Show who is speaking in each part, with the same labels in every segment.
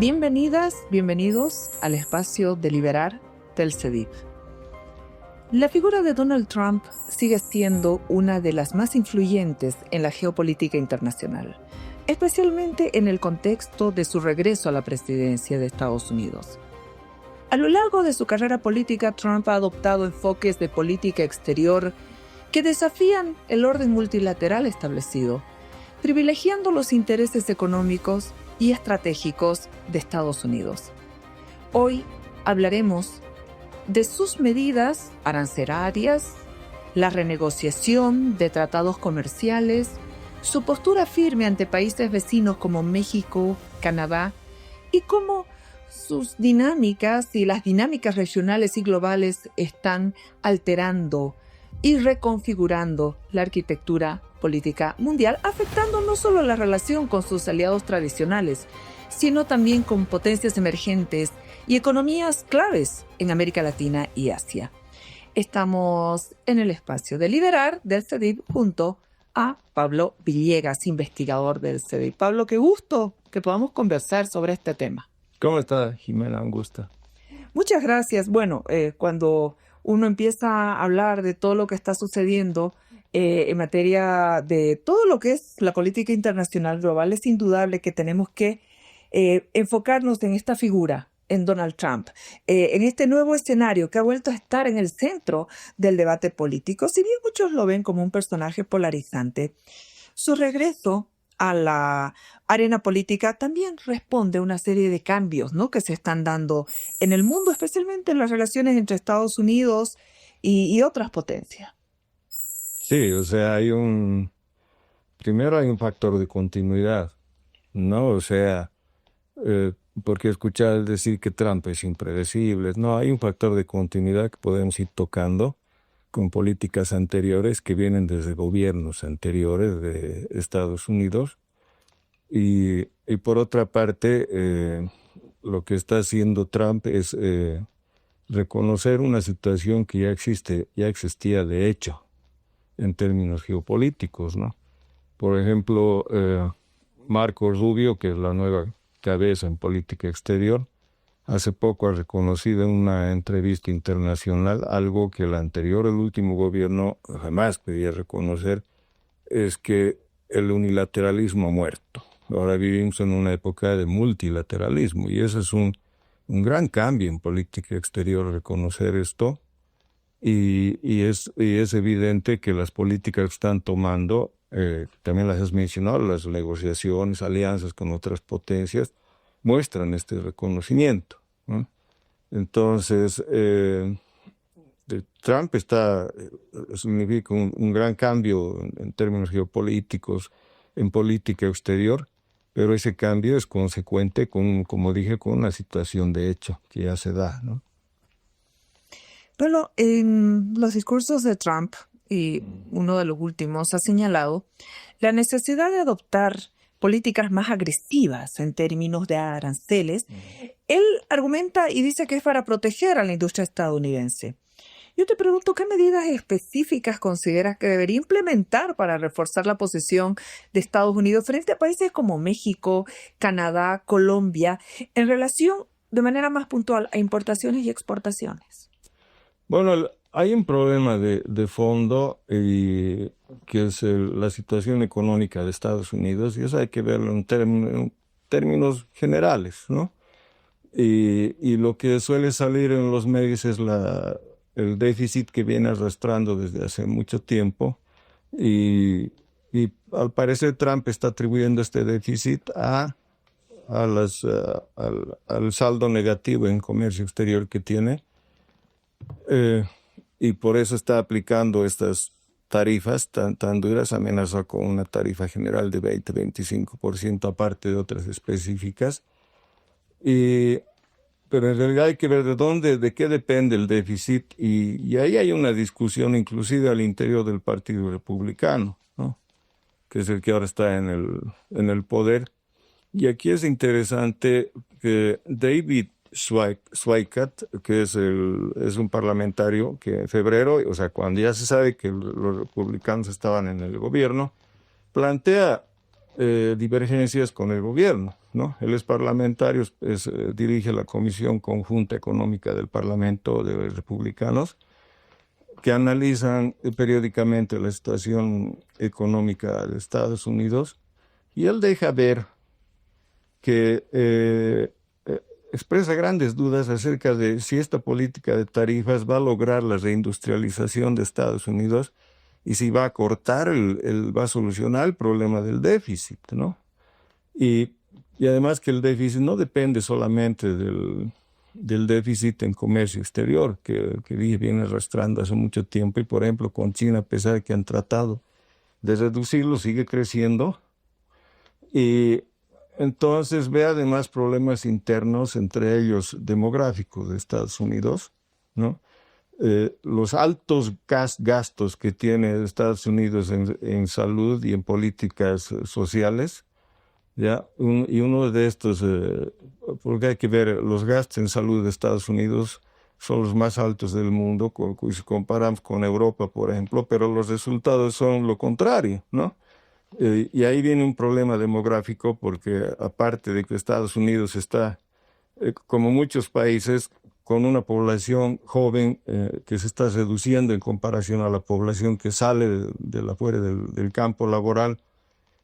Speaker 1: Bienvenidas, bienvenidos al espacio Deliberar del CEDIP. La figura de Donald Trump sigue siendo una de las más influyentes en la geopolítica internacional, especialmente en el contexto de su regreso a la presidencia de Estados Unidos. A lo largo de su carrera política, Trump ha adoptado enfoques de política exterior que desafían el orden multilateral establecido, privilegiando los intereses económicos y estratégicos de Estados Unidos. Hoy hablaremos de sus medidas arancelarias, la renegociación de tratados comerciales, su postura firme ante países vecinos como México, Canadá, y cómo sus dinámicas y las dinámicas regionales y globales están alterando y reconfigurando la arquitectura política mundial, afectando no solo la relación con sus aliados tradicionales, sino también con potencias emergentes y economías claves en América Latina y Asia. Estamos en el espacio Deliberar del CEDIP junto a Pablo Villegas, investigador del CEDIP. Pablo, qué gusto que podamos conversar sobre este tema.
Speaker 2: ¿Cómo está, Jimena? Un gusto.
Speaker 1: Muchas gracias. Bueno, cuando uno empieza a hablar de todo lo que está sucediendo en materia de todo lo que es la política internacional global, es indudable que tenemos que enfocarnos en esta figura, en Donald Trump, en este nuevo escenario que ha vuelto a estar en el centro del debate político. Si bien muchos lo ven como un personaje polarizante, su regreso a la arena política también responde a una serie de cambios, ¿no?, que se están dando en el mundo, especialmente en las relaciones entre Estados Unidos y otras potencias.
Speaker 2: Sí, o sea, primero hay un factor de continuidad, ¿no? O sea, porque escuchar decir que Trump es impredecible, no, hay un factor de continuidad que podemos ir tocando con políticas anteriores que vienen desde gobiernos anteriores de Estados Unidos. Y por otra parte, lo que está haciendo Trump es reconocer una situación que ya existía de hecho en términos geopolíticos, ¿no? Por ejemplo, Marco Rubio, que es la nueva cabeza en política exterior, hace poco ha reconocido en una entrevista internacional algo que el último gobierno jamás podía reconocer, es que el unilateralismo ha muerto. Ahora vivimos en una época de multilateralismo y ese es un gran cambio en política exterior, reconocer esto. Y es evidente que las políticas que están tomando, también las has mencionado, las negociaciones, alianzas con otras potencias, muestran este reconocimiento, ¿no? Entonces, Trump significa un gran cambio en términos geopolíticos, en política exterior, pero ese cambio es consecuente como dije, con una situación de hecho que ya se da, ¿no?
Speaker 1: Bueno, en los discursos de Trump, y uno de los últimos, ha señalado la necesidad de adoptar políticas más agresivas en términos de aranceles. Él argumenta y dice que es para proteger a la industria estadounidense. Yo te pregunto, ¿qué medidas específicas consideras que debería implementar para reforzar la posición de Estados Unidos frente a países como México, Canadá, Colombia, en relación de manera más puntual a importaciones y exportaciones?
Speaker 2: Bueno, hay un problema de fondo que es la situación económica de Estados Unidos, y eso hay que verlo en términos generales, ¿no? Y lo que suele salir en los medios es el déficit que viene arrastrando desde hace mucho tiempo, y al parecer Trump está atribuyendo este déficit al saldo negativo en comercio exterior que tiene. Y por eso está aplicando estas tarifas tan duras, amenaza con una tarifa general de 20-25%, aparte de otras específicas. Pero en realidad hay que ver de qué depende el déficit, y ahí hay una discusión inclusive al interior del Partido Republicano, ¿no?, que es el que ahora está en el poder. Y aquí es interesante que David Schweikart, que es un parlamentario que en febrero, o sea, cuando ya se sabe que los republicanos estaban en el gobierno, plantea divergencias con el gobierno, ¿no? Él es parlamentario, dirige la Comisión Conjunta Económica del Parlamento de Republicanos, que analizan periódicamente la situación económica de Estados Unidos, y él deja ver que expresa grandes dudas acerca de si esta política de tarifas va a lograr la reindustrialización de Estados Unidos y si va a cortar, va a solucionar el problema del déficit, ¿no? Y además que el déficit no depende solamente del déficit en comercio exterior, que viene arrastrando hace mucho tiempo, y por ejemplo con China, a pesar de que han tratado de reducirlo, sigue creciendo. Y entonces ve además problemas internos, entre ellos demográficos de Estados Unidos, ¿no? Los altos gastos que tiene Estados Unidos en salud y en políticas sociales, ¿ya? Y uno de estos, porque hay que ver, los gastos en salud de Estados Unidos son los más altos del mundo, si comparamos con Europa, por ejemplo, pero los resultados son lo contrario, ¿no? Y ahí viene un problema demográfico, porque aparte de que Estados Unidos está, como muchos países, con una población joven que se está reduciendo en comparación a la población que sale afuera del campo laboral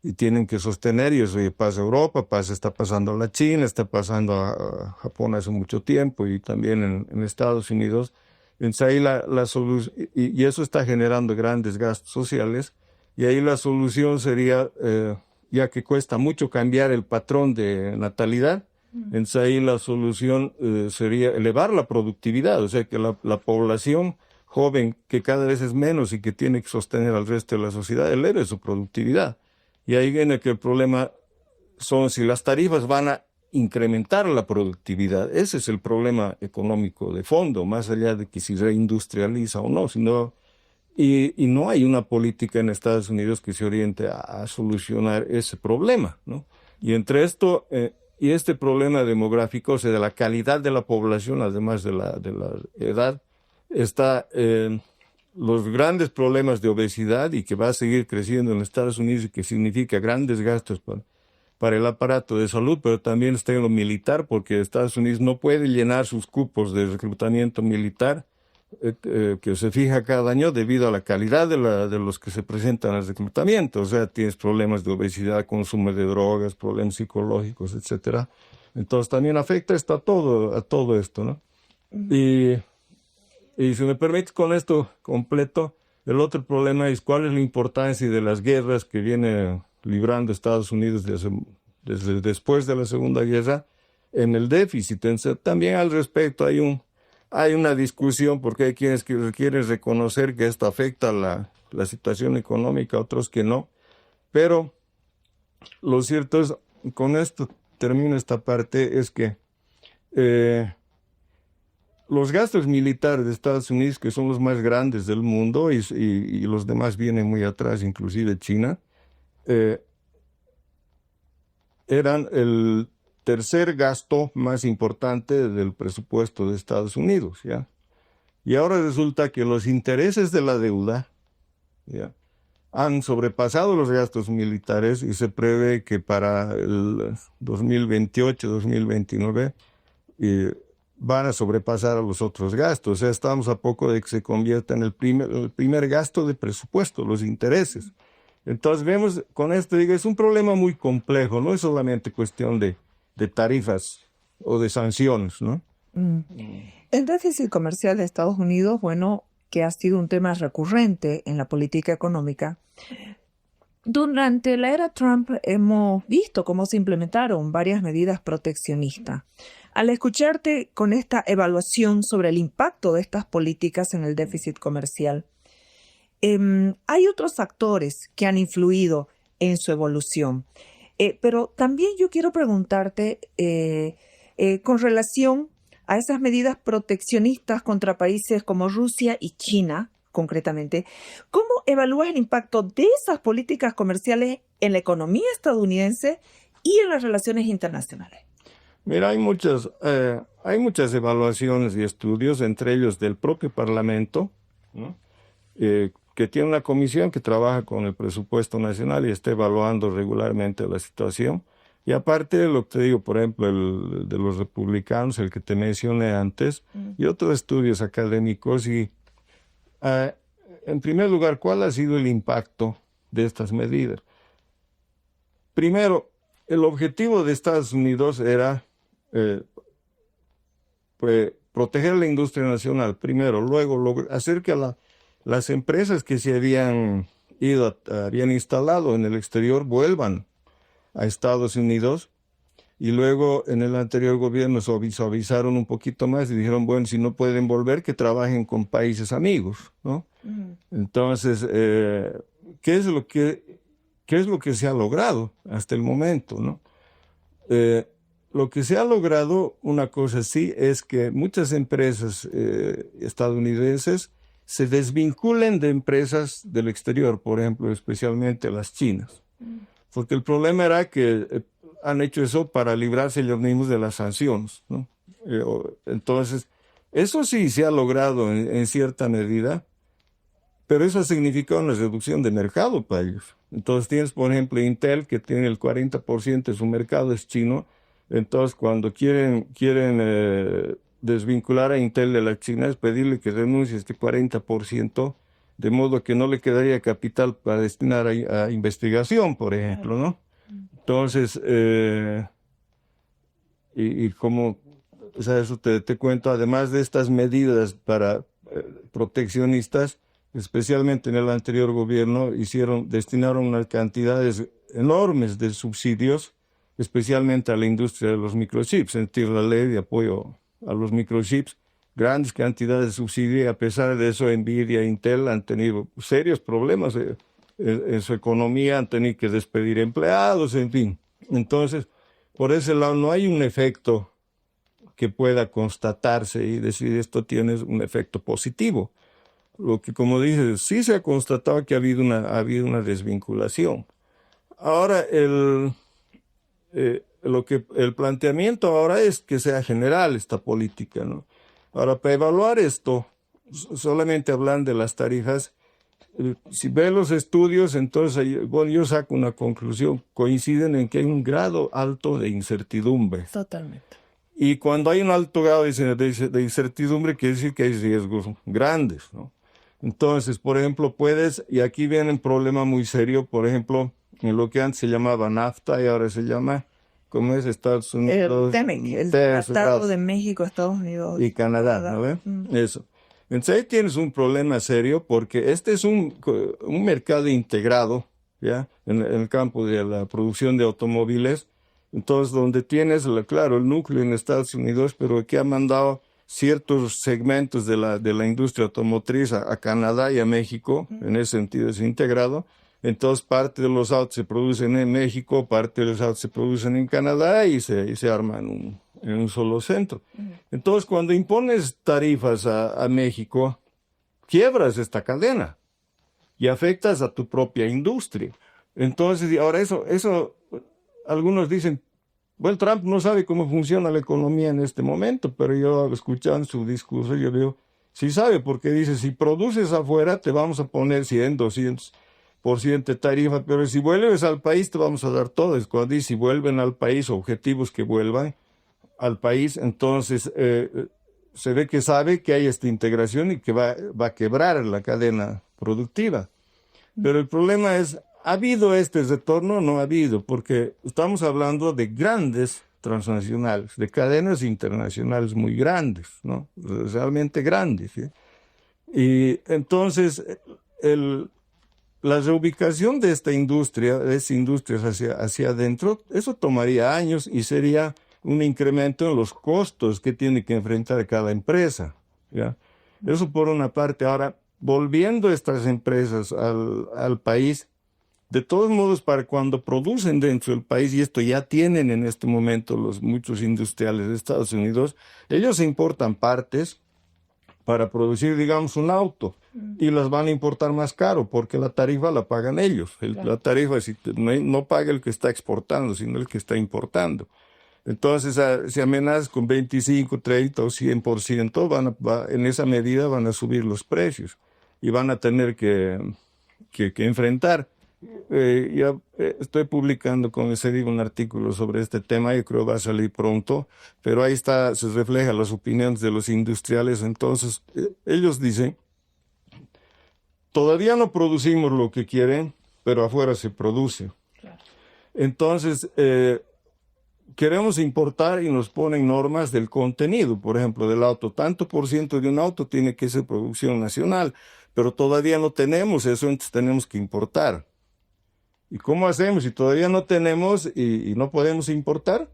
Speaker 2: y tienen que sostener, y eso pasa a Europa, está pasando a la China, está pasando a Japón hace mucho tiempo, y también en Estados Unidos. Entonces ahí la solución, y eso está generando grandes gastos sociales, y ahí la solución sería, ya que cuesta mucho cambiar el patrón de natalidad, entonces ahí la solución sería elevar la productividad, o sea que la población joven, que cada vez es menos y que tiene que sostener al resto de la sociedad, eleve su productividad. Y ahí viene que el problema son si las tarifas van a incrementar la productividad. Ese es el problema económico de fondo, más allá de que si reindustrializa o no, sino, y no hay una política en Estados Unidos que se oriente a solucionar ese problema, ¿no? Y entre esto y este problema demográfico, o sea, de la calidad de la población, además de la edad, está los grandes problemas de obesidad, y que va a seguir creciendo en Estados Unidos, y que significa grandes gastos para el aparato de salud, pero también está en lo militar, porque Estados Unidos no puede llenar sus cupos de reclutamiento militar que se fija cada año debido a la calidad de los que se presentan al reclutamiento. O sea, tienes problemas de obesidad, consumo de drogas, problemas psicológicos, etcétera. Entonces también afecta esto a todo esto, ¿no? Y si me permite con esto completo, el otro problema es cuál es la importancia de las guerras que viene librando Estados Unidos desde después de la Segunda Guerra en el déficit. Entonces, también al respecto hay una discusión, porque hay quienes que quieren reconocer que esto afecta la situación económica, otros que no. Pero lo cierto es, con esto termino esta parte, es que los gastos militares de Estados Unidos, que son los más grandes del mundo, y los demás vienen muy atrás, inclusive China, eran el tercer gasto más importante del presupuesto de Estados Unidos, ¿ya? Y ahora resulta que los intereses de la deuda, ¿ya?, han sobrepasado los gastos militares, y se prevé que para el 2028-2029 van a sobrepasar a los otros gastos. O sea, estamos a poco de que se convierta en el primer gasto de presupuesto, los intereses. Entonces vemos con esto, digo, es un problema muy complejo, no es solamente cuestión de tarifas o de sanciones, ¿no?
Speaker 1: El déficit comercial de Estados Unidos, bueno, que ha sido un tema recurrente en la política económica. Durante la era Trump hemos visto cómo se implementaron varias medidas proteccionistas. Al escucharte con esta evaluación sobre el impacto de estas políticas en el déficit comercial, hay otros factores que han influido en su evolución. Pero también yo quiero preguntarte con relación a esas medidas proteccionistas contra países como Rusia y China, concretamente, ¿cómo evalúas el impacto de esas políticas comerciales en la economía estadounidense y en las relaciones internacionales?
Speaker 2: Mira, hay muchas evaluaciones y estudios, entre ellos del propio Parlamento, ¿no?, que que tiene una comisión que trabaja con el presupuesto nacional y está evaluando regularmente la situación. Y aparte de lo que te digo, por ejemplo, el de los republicanos, el que te mencioné antes, y otros estudios académicos. Y en primer lugar, ¿cuál ha sido el impacto de estas medidas? Primero, el objetivo de Estados Unidos era pues, proteger la industria nacional, primero, luego hacer que las empresas que se habían habían instalado en el exterior vuelvan a Estados Unidos, y luego en el anterior gobierno suavizaron un poquito más y dijeron, bueno, si no pueden volver, que trabajen con países amigos, ¿no? Entonces, ¿qué es lo que se ha logrado hasta el momento, ¿no? Lo que se ha logrado, una cosa sí, es que muchas empresas estadounidenses se desvinculen de empresas del exterior, por ejemplo, especialmente las chinas. Porque el problema era que han hecho eso para librarse ellos mismos de las sanciones, ¿no? Entonces, eso sí se ha logrado en cierta medida, pero eso ha significado una reducción de mercado para ellos. Entonces tienes, por ejemplo, Intel, que tiene el 40% de su mercado es chino. Entonces, cuando quieren desvincular a Intel de la China, es pedirle que renuncie este 40%, de modo que no le quedaría capital para destinar a investigación, por ejemplo, ¿no? Entonces, y como, o sea, eso te cuento, además de estas medidas para proteccionistas, especialmente en el anterior gobierno, destinaron unas cantidades enormes de subsidios, especialmente a la industria de los microchips, es decir, la ley de apoyo a los microchips, grandes cantidades de subsidio, y a pesar de eso, Nvidia e Intel han tenido serios problemas en su economía, han tenido que despedir empleados, en fin. Entonces, por ese lado, no hay un efecto que pueda constatarse y decir esto tiene un efecto positivo. Lo que, como dices, sí se ha constatado que ha habido una desvinculación. Ahora, el planteamiento ahora es que sea general esta política, ¿no? Ahora, para evaluar esto, solamente hablan de las tarifas. Si ven los estudios, entonces, bueno, yo saco una conclusión. Coinciden en que hay un grado alto de incertidumbre.
Speaker 1: Totalmente.
Speaker 2: Y cuando hay un alto grado de incertidumbre, quiere decir que hay riesgos grandes, ¿no? Entonces, por ejemplo, y aquí viene un problema muy serio, por ejemplo, en lo que antes se llamaba NAFTA y ahora se llama, ¿cómo es? Estados Unidos.
Speaker 1: TEMEC, el Tratado de México, Estados Unidos
Speaker 2: y Canadá, ¿no ve? Eso. Entonces ahí tienes un problema serio porque este es un mercado integrado, ¿ya? En el campo de la producción de automóviles. Entonces, donde tienes, claro, el núcleo en Estados Unidos, pero que ha mandado ciertos segmentos de la industria automotriz a Canadá y a México, en ese sentido es integrado. Entonces, parte de los autos se producen en México, parte de los autos se producen en Canadá y se arman en un solo centro. Entonces, cuando impones tarifas a México, quiebras esta cadena y afectas a tu propia industria. Entonces, y ahora eso, algunos dicen, bueno, Trump no sabe cómo funciona la economía en este momento, pero yo escuchando su discurso, yo digo, sí sabe, porque dice, si produces afuera, te vamos a poner 100, 200% de tarifa, pero si vuelves al país, te vamos a dar todo. Es cuando dice, si vuelven al país, objetivos que vuelvan al país, entonces se ve que sabe que hay esta integración y que va a quebrar la cadena productiva. Pero el problema es, ¿ha habido este retorno o no ha habido? Porque estamos hablando de grandes transnacionales, de cadenas internacionales muy grandes, ¿no? Realmente grandes, ¿sí? Y entonces, la reubicación de esta industria, de esas industrias hacia adentro, eso tomaría años y sería un incremento en los costos que tiene que enfrentar cada empresa, ¿ya? Eso por una parte. Ahora, volviendo estas empresas al país, de todos modos, para cuando producen dentro del país, y esto ya tienen en este momento muchos industriales de Estados Unidos, ellos importan partes para producir, digamos, un auto, y las van a importar más caro, porque la tarifa la pagan ellos. La tarifa no paga el que está exportando, sino el que está importando. Entonces, si amenazas con 25, 30 o 100%, en esa medida van a subir los precios. y van a tener que enfrentar. Estoy publicando con el CEDIV un artículo sobre este tema y creo que va a salir pronto, pero ahí está, se reflejan las opiniones de los industriales. Entonces, ellos dicen, todavía no producimos lo que quieren, pero afuera se produce. Claro. Entonces, queremos importar y nos ponen normas del contenido, por ejemplo, del auto. Tanto por ciento de un auto tiene que ser producción nacional, pero todavía no tenemos eso, entonces tenemos que importar. ¿Y cómo hacemos si todavía no tenemos y no podemos importar?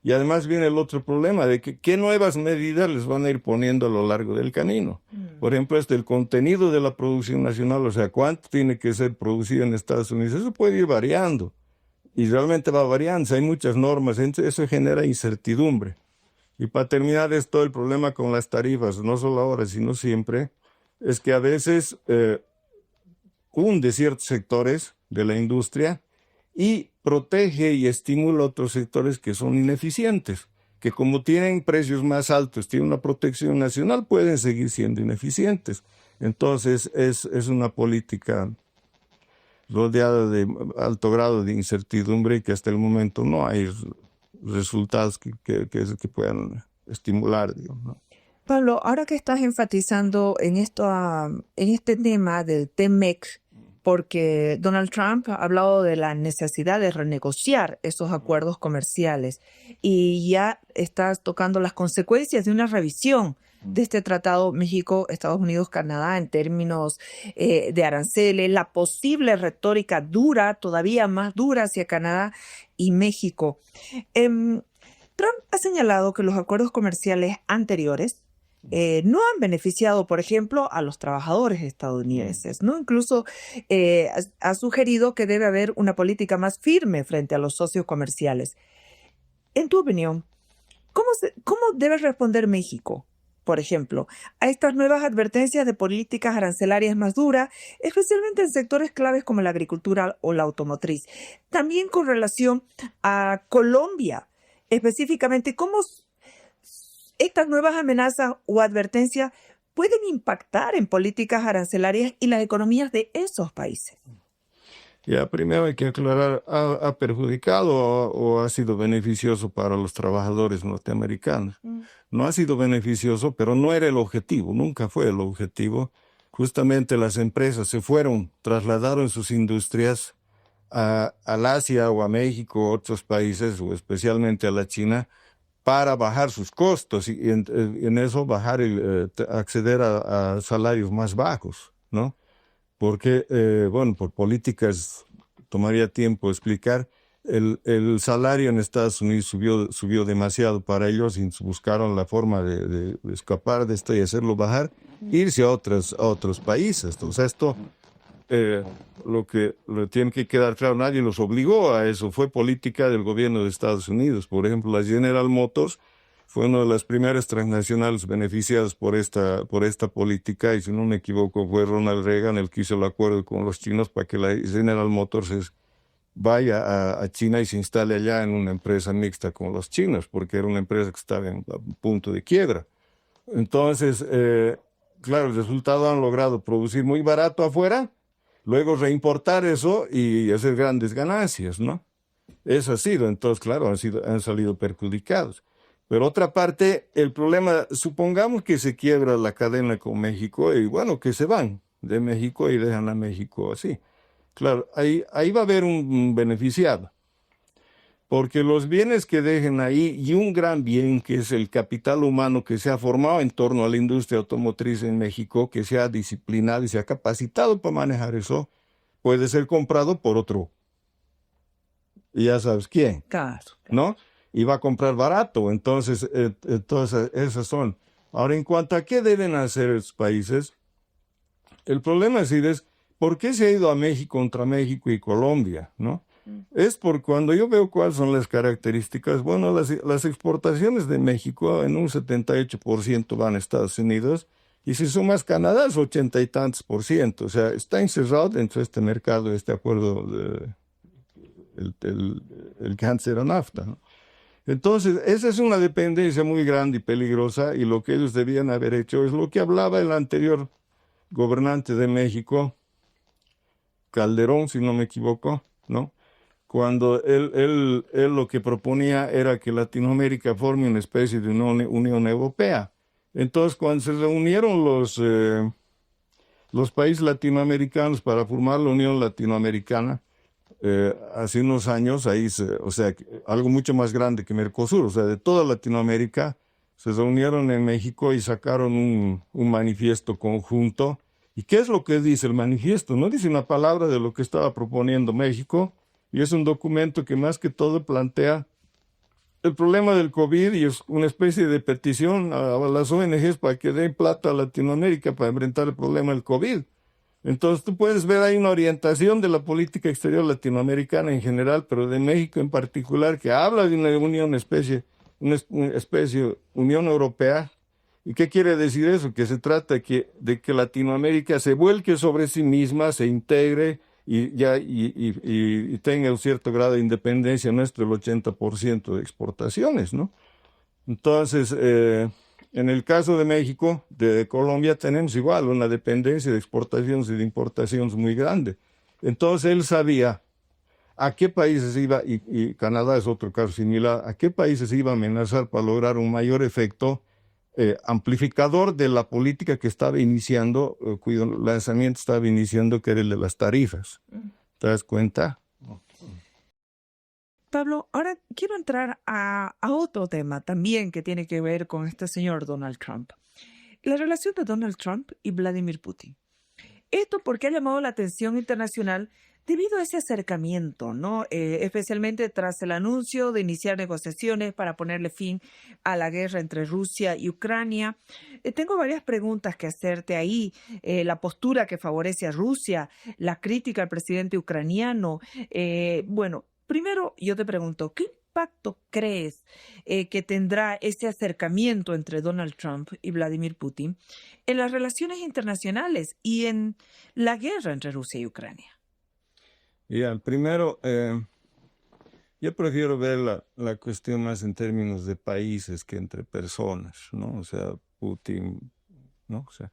Speaker 2: Y además viene el otro problema de que qué nuevas medidas les van a ir poniendo a lo largo del camino. Por ejemplo, el contenido de la producción nacional, o sea, cuánto tiene que ser producido en Estados Unidos, eso puede ir variando. Y realmente va variando, hay muchas normas, entonces eso genera incertidumbre. Y para terminar esto, el problema con las tarifas, no solo ahora, sino siempre, es que a veces hunde ciertos sectores de la industria y protege y estimula otros sectores que son ineficientes, que como tienen precios más altos, tienen una protección nacional, pueden seguir siendo ineficientes. Entonces es una política rodeada de alto grado de incertidumbre y que hasta el momento no hay resultados que puedan estimular, digamos, ¿no?
Speaker 1: Pablo, ahora que estás enfatizando en este tema del TMEC, porque Donald Trump ha hablado de la necesidad de renegociar esos acuerdos comerciales y ya estás tocando las consecuencias de una revisión de este tratado México, Estados Unidos, Canadá en términos de aranceles, la posible retórica dura, todavía más dura hacia Canadá y México. Trump ha señalado que los acuerdos comerciales anteriores no han beneficiado, por ejemplo, a los trabajadores estadounidenses, ¿no? Incluso ha sugerido que debe haber una política más firme frente a los socios comerciales. En tu opinión, ¿cómo debe responder México, por ejemplo, a estas nuevas advertencias de políticas arancelarias más duras, especialmente en sectores claves como la agricultura o la automotriz? También con relación a Colombia, específicamente, ¿cómo estas nuevas amenazas o advertencias pueden impactar en políticas arancelarias y las economías de esos países?
Speaker 2: Ya, primero hay que aclarar, ¿ha perjudicado o ha sido beneficioso para los trabajadores norteamericanos? No ha sido beneficioso, pero no era el objetivo, nunca fue el objetivo. Justamente las empresas trasladaron sus industrias al Asia o a México, otros países, o especialmente a la China, para bajar sus costos y en eso acceder a salarios más bajos, ¿no? Porque, por políticas, tomaría tiempo explicar, el salario en Estados Unidos subió demasiado para ellos y buscaron la forma de escapar de esto y hacerlo bajar, irse a otros países. Entonces esto, lo tiene que quedar claro, nadie los obligó a eso, fue política del gobierno de Estados Unidos. Por ejemplo, la General Motors fue una de las primeras transnacionales beneficiadas por esta política, y si no me equivoco fue Ronald Reagan el que hizo el acuerdo con los chinos para que la General Motors vaya a China y se instale allá en una empresa mixta con los chinos, porque era una empresa que estaba en punto de quiebra. Entonces, claro, el resultado han logrado producir muy barato afuera, luego reimportar eso y hacer grandes ganancias, ¿no? Eso ha sido, entonces, claro, han salido perjudicados. Pero otra parte, el problema, supongamos que se quiebra la cadena con México y bueno, que se van de México y dejan a México así. Claro, ahí va a haber un beneficiado, porque los bienes que dejen ahí y un gran bien que es el capital humano que se ha formado en torno a la industria automotriz en México, que se ha disciplinado y se ha capacitado para manejar eso, puede ser comprado por otro. Y ya sabes quién,
Speaker 1: Claro.
Speaker 2: ¿no? Y va a comprar barato. Entonces esas son. Ahora, en cuanto a qué deben hacer los países, el problema es ¿por qué se ha ido a México contra México y Colombia, no? Es por cuando yo veo cuáles son las características, bueno, las exportaciones de México en un 78% van a Estados Unidos, y si sumas Canadá es 80 y tantos %. O sea, está encerrado dentro de este mercado, este acuerdo, el que antes era NAFTA, ¿no? Entonces, esa es una dependencia muy grande y peligrosa, y lo que ellos debían haber hecho es lo que hablaba el anterior gobernante de México, Calderón, si no me equivoco, ¿no? Cuando él lo que proponía era que Latinoamérica forme una especie de Unión Europea. Entonces, cuando se reunieron los países latinoamericanos para formar la Unión Latinoamericana, hace unos años, o sea, algo mucho más grande que Mercosur, o sea, de toda Latinoamérica, se reunieron en México y sacaron un manifiesto conjunto. ¿Y qué es lo que dice el manifiesto? No dice una palabra de lo que estaba proponiendo México, y es un documento que más que todo plantea el problema del COVID y es una especie de petición a las ONGs para que den plata a Latinoamérica para enfrentar el problema del COVID. Entonces tú puedes ver ahí una orientación de la política exterior latinoamericana en general, pero de México en particular, que habla de una especie Unión Europea. ¿Y qué quiere decir eso? Que se trata de que Latinoamérica se vuelque sobre sí misma, se integre y tenga un cierto grado de independencia nuestro, el 80% de exportaciones, ¿no? Entonces, en el caso de México, de Colombia, tenemos igual una dependencia de exportaciones y de importaciones muy grande. Entonces, él sabía a qué países iba, y Canadá es otro caso similar, a qué países iba a amenazar para lograr un mayor efecto amplificador de la política que estaba iniciando, cuyo lanzamiento estaba iniciando, que era el de las tarifas. ¿Te das cuenta?
Speaker 1: Pablo, ahora quiero entrar a otro tema también que tiene que ver con este señor Donald Trump. La relación de Donald Trump y Vladimir Putin. Esto porque ha llamado la atención internacional debido a ese acercamiento, ¿no? Especialmente tras el anuncio de iniciar negociaciones para ponerle fin a la guerra entre Rusia y Ucrania. Tengo varias preguntas que hacerte ahí. La postura que favorece a Rusia, la crítica al presidente ucraniano. Bueno, primero yo te pregunto, ¿qué impacto crees que tendrá ese acercamiento entre Donald Trump y Vladimir Putin en las relaciones internacionales y en la guerra entre Rusia y Ucrania?
Speaker 2: Ya, primero, yo prefiero ver la cuestión más en términos de países que entre personas, ¿no? O sea, Putin, ¿no? O sea,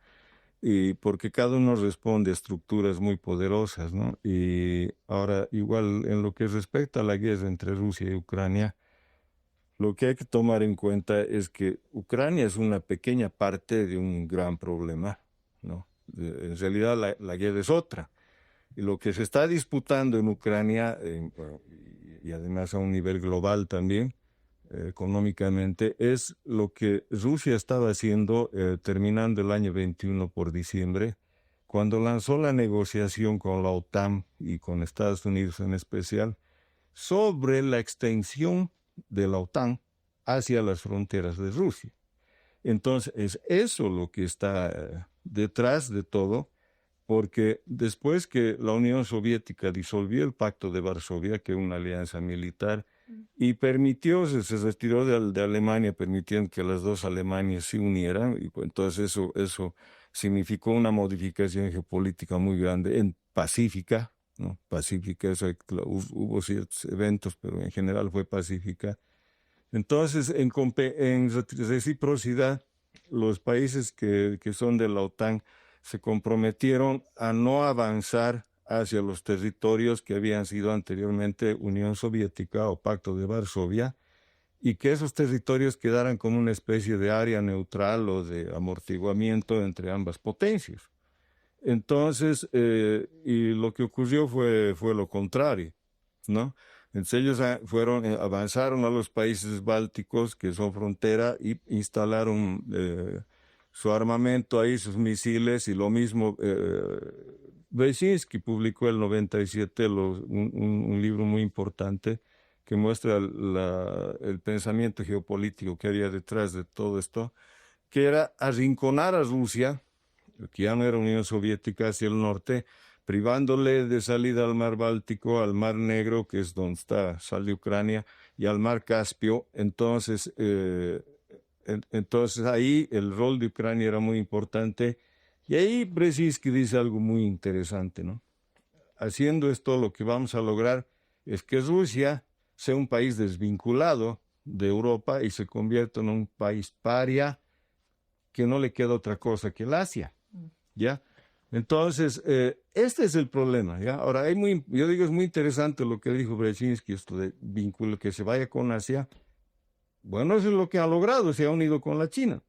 Speaker 2: y porque cada uno responde a estructuras muy poderosas, ¿no? Y ahora, igual en lo que respecta a la guerra entre Rusia y Ucrania, lo que hay que tomar en cuenta es que Ucrania es una pequeña parte de un gran problema, ¿no? En realidad la guerra es otra. Y lo que se está disputando en Ucrania, y además a un nivel global también, económicamente, es lo que Rusia estaba haciendo terminando el año 21 por diciembre, cuando lanzó la negociación con la OTAN y con Estados Unidos en especial, sobre la extensión de la OTAN hacia las fronteras de Rusia. Entonces, es eso lo que está detrás de todo, porque después que la Unión Soviética disolvió el Pacto de Varsovia, que es una alianza militar, y se retiró de Alemania, permitiendo que las dos Alemanias se unieran, y pues, entonces eso significó una modificación geopolítica muy grande, pacífica, ¿no? Pacífica, hubo ciertos eventos, pero en general fue pacífica. Entonces, en reciprocidad, los países que son de la OTAN se comprometieron a no avanzar hacia los territorios que habían sido anteriormente Unión Soviética o Pacto de Varsovia, y que esos territorios quedaran como una especie de área neutral o de amortiguamiento entre ambas potencias. Entonces, y lo que ocurrió fue lo contrario, ¿no? Entonces ellos avanzaron a los países bálticos, que son frontera, y instalaron su armamento ahí, sus misiles, y lo mismo Brzezinski publicó en el 97 un libro muy importante que muestra el pensamiento geopolítico que había detrás de todo esto, que era arrinconar a Rusia, que ya no era Unión Soviética, hacia el norte, privándole de salida al mar Báltico, al mar Negro, que es donde sale Ucrania, y al mar Caspio. Entonces ahí el rol de Ucrania era muy importante. Y ahí Brzezinski dice algo muy interesante, ¿no? Haciendo esto, lo que vamos a lograr es que Rusia sea un país desvinculado de Europa y se convierta en un país paria, que no le queda otra cosa que el Asia, ¿ya? Entonces, este es el problema, ¿ya? Ahora, yo digo, es muy interesante lo que dijo Brzezinski, esto de vínculo, que se vaya con Asia. Bueno, eso es lo que ha logrado, se ha unido con la China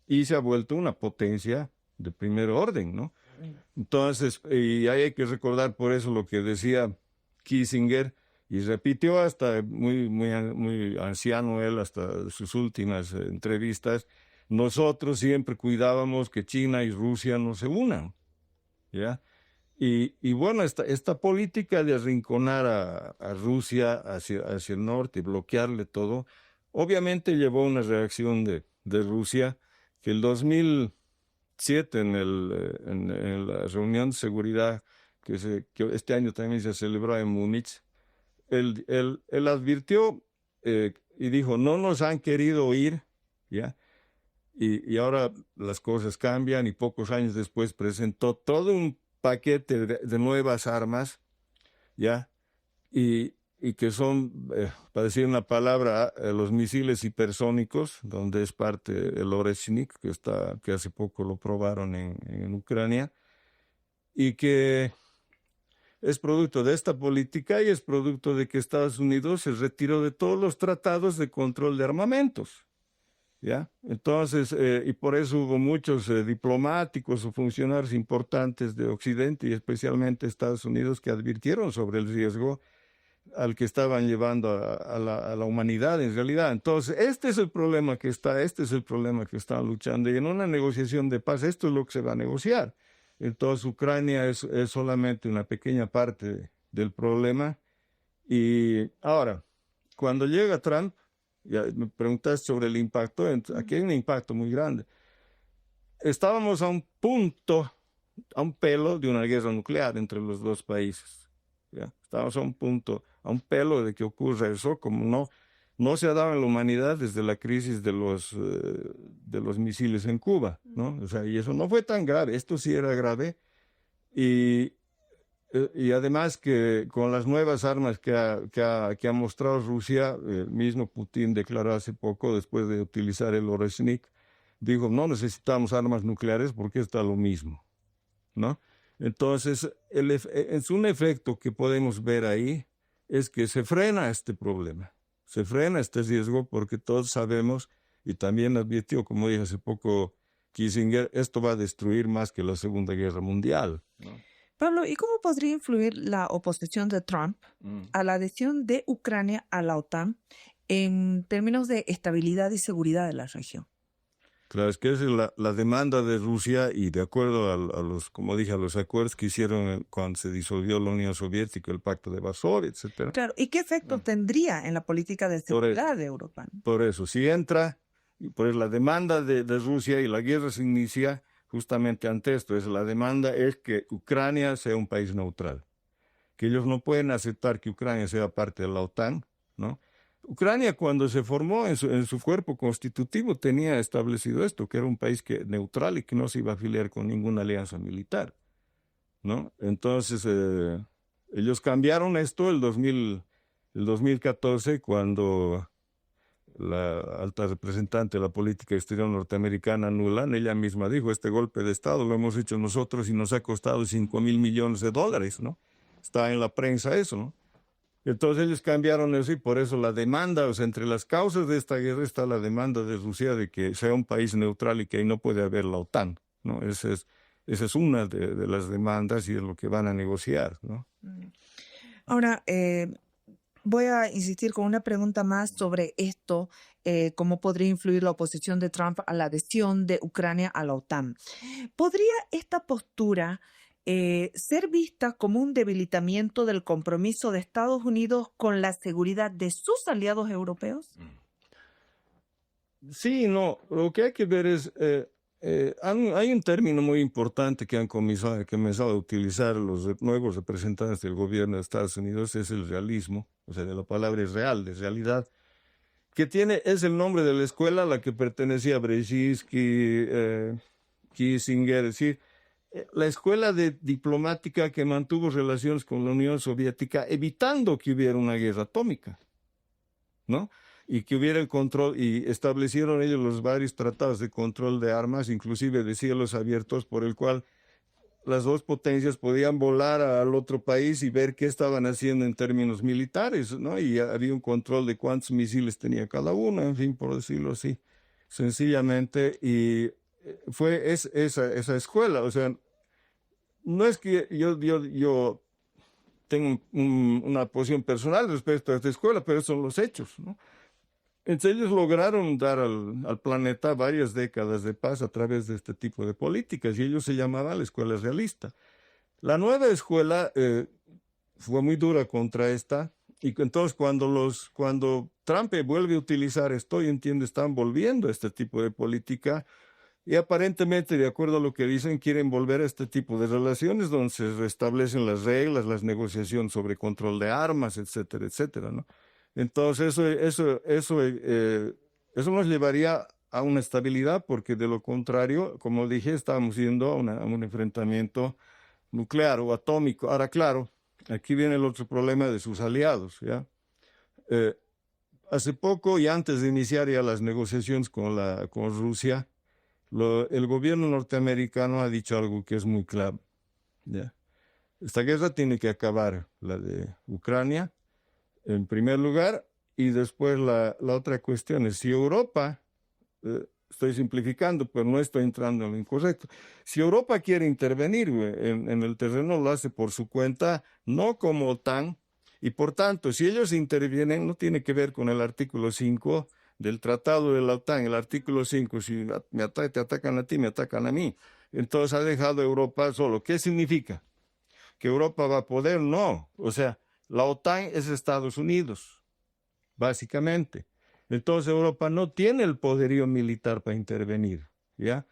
Speaker 2: y se ha vuelto una potencia de primer orden, ¿no? Entonces, y ahí hay que recordar por eso lo que decía Kissinger, y repitió hasta muy anciano él, hasta sus últimas entrevistas, nosotros siempre cuidábamos que China y Rusia no se unan, ¿ya? Y bueno, esta política de arrinconar a Rusia hacia el norte, bloquearle todo, obviamente llevó una reacción de Rusia, que el 2007 en la reunión de seguridad que este año también se celebró en Múnich, él advirtió y dijo, no nos han querido oír, ¿ya? Y ahora las cosas cambian y pocos años después presentó todo un paquete de nuevas armas, ¿ya? Y que son, para decir una palabra, los misiles hipersónicos, donde es parte el Oreshnik, que hace poco lo probaron en Ucrania, y que es producto de esta política y es producto de que Estados Unidos se retiró de todos los tratados de control de armamentos. ¿Ya? Entonces, y por eso hubo muchos diplomáticos o funcionarios importantes de Occidente y especialmente Estados Unidos que advirtieron sobre el riesgo al que estaban llevando a la humanidad en realidad. Entonces, este es el problema este es el problema que están luchando. Y en una negociación de paz, esto es lo que se va a negociar. Entonces, Ucrania es solamente una pequeña parte del problema. Y ahora, cuando llega Trump, ya me preguntaste sobre el impacto, aquí hay un impacto muy grande. Estábamos a un punto, a un pelo de una guerra nuclear entre los dos países. ¿Ya? Estábamos a un punto, a un pelo de que ocurra eso, como no se ha dado en la humanidad desde la crisis de los misiles en Cuba, ¿no? O sea, y eso no fue tan grave, esto sí era grave. Y además que con las nuevas armas que ha mostrado Rusia, el mismo Putin declaró hace poco, después de utilizar el Oreshnik, dijo, no necesitamos armas nucleares porque está lo mismo, ¿no? Entonces, es un efecto que podemos ver ahí, es que se frena este problema, se frena este riesgo porque todos sabemos, y también advirtió, como dije hace poco Kissinger, esto va a destruir más que la Segunda Guerra Mundial, ¿no?
Speaker 1: Pablo, ¿y cómo podría influir la oposición de Trump a la adhesión de Ucrania a la OTAN en términos de estabilidad y seguridad de la región?
Speaker 2: Claro, es que esa es la demanda de Rusia y de acuerdo a los, como dije, a los acuerdos que hicieron cuando se disolvió la Unión Soviética, el Pacto de Varsovia, etcétera.
Speaker 1: Claro, ¿y qué efecto tendría en la política de seguridad de Europa?
Speaker 2: Por eso, si entra, y por la demanda de Rusia y la guerra se inicia justamente ante esto, la demanda es que Ucrania sea un país neutral, que ellos no pueden aceptar que Ucrania sea parte de la OTAN, ¿no? Ucrania cuando se formó en su cuerpo constitutivo tenía establecido esto, que era un país neutral y que no se iba a afiliar con ninguna alianza militar, ¿no? Entonces, ellos cambiaron esto el 2014 cuando la alta representante de la política exterior norteamericana, Nuland, ella misma dijo, este golpe de Estado lo hemos hecho nosotros y nos ha costado $5,000 millones, ¿no? Está en la prensa eso, ¿no? Entonces ellos cambiaron eso y por eso la demanda, o sea, entre las causas de esta guerra está la demanda de Rusia de que sea un país neutral y que ahí no puede haber la OTAN, ¿no? Esa es una de las demandas y es lo que van a negociar, ¿no?
Speaker 1: Ahora, voy a insistir con una pregunta más sobre esto, cómo podría influir la oposición de Trump a la adhesión de Ucrania a la OTAN. ¿Podría esta postura ser vista como un debilitamiento del compromiso de Estados Unidos con la seguridad de sus aliados europeos?
Speaker 2: Sí, no, lo que hay que ver es, hay un término muy importante que han comenzado a utilizar los nuevos representantes del gobierno de Estados Unidos, es el realismo, o sea, de la palabra es real, de realidad, que es el nombre de la escuela a la que pertenecía Brzezinski, Kissinger, es decir, la escuela diplomática que mantuvo relaciones con la Unión Soviética evitando que hubiera una guerra atómica, ¿no? Y que hubiera el control, y establecieron ellos los varios tratados de control de armas, inclusive de cielos abiertos, por el cual las dos potencias podían volar al otro país y ver qué estaban haciendo en términos militares, ¿no? Y había un control de cuántos misiles tenía cada uno, en fin, por decirlo así, sencillamente. Y esa escuela, o sea, no es que yo tengo una posición personal respecto a esta escuela, pero son los hechos, ¿no? Entonces ellos lograron dar al planeta varias décadas de paz a través de este tipo de políticas y ellos se llamaban la escuela realista. La nueva escuela fue muy dura contra esta y entonces cuando Trump vuelve a utilizar esto, yo entiendo, están volviendo a este tipo de política y aparentemente, de acuerdo a lo que dicen, quieren volver a este tipo de relaciones donde se restablecen las reglas, las negociaciones sobre control de armas, etcétera, etcétera, ¿no? Entonces, eso nos llevaría a una estabilidad, porque de lo contrario, como dije, estamos yendo a un enfrentamiento nuclear o atómico. Ahora, claro, aquí viene el otro problema de sus aliados, ¿ya? Eh, Hace poco y antes de iniciar ya las negociaciones con Rusia, el gobierno norteamericano ha dicho algo que es muy claro, ¿ya? Esta guerra tiene que acabar, la de Ucrania, en primer lugar, y después la otra cuestión es si Europa, estoy simplificando, pero no estoy entrando en lo incorrecto, si Europa quiere intervenir en el terreno, lo hace por su cuenta, no como OTAN, y por tanto, si ellos intervienen, no tiene que ver con el artículo 5 del Tratado de la OTAN, el artículo 5, si te atacan a ti, me atacan a mí. Entonces ha dejado a Europa solo. ¿Qué significa? ¿Que Europa va a poder? No. O sea, la OTAN es Estados Unidos, básicamente. Entonces Europa no tiene el poderío militar para intervenir, ¿ya?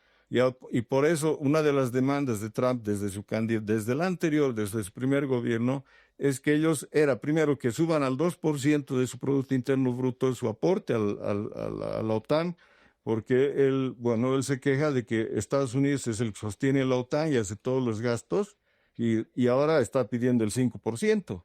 Speaker 2: Y por eso una de las demandas de Trump desde el anterior, desde su primer gobierno, es que era primero que suban al 2% de su Producto Interno Bruto su aporte a la OTAN, porque él se queja de que Estados Unidos es el que sostiene la OTAN y hace todos los gastos, y ahora está pidiendo el 5%,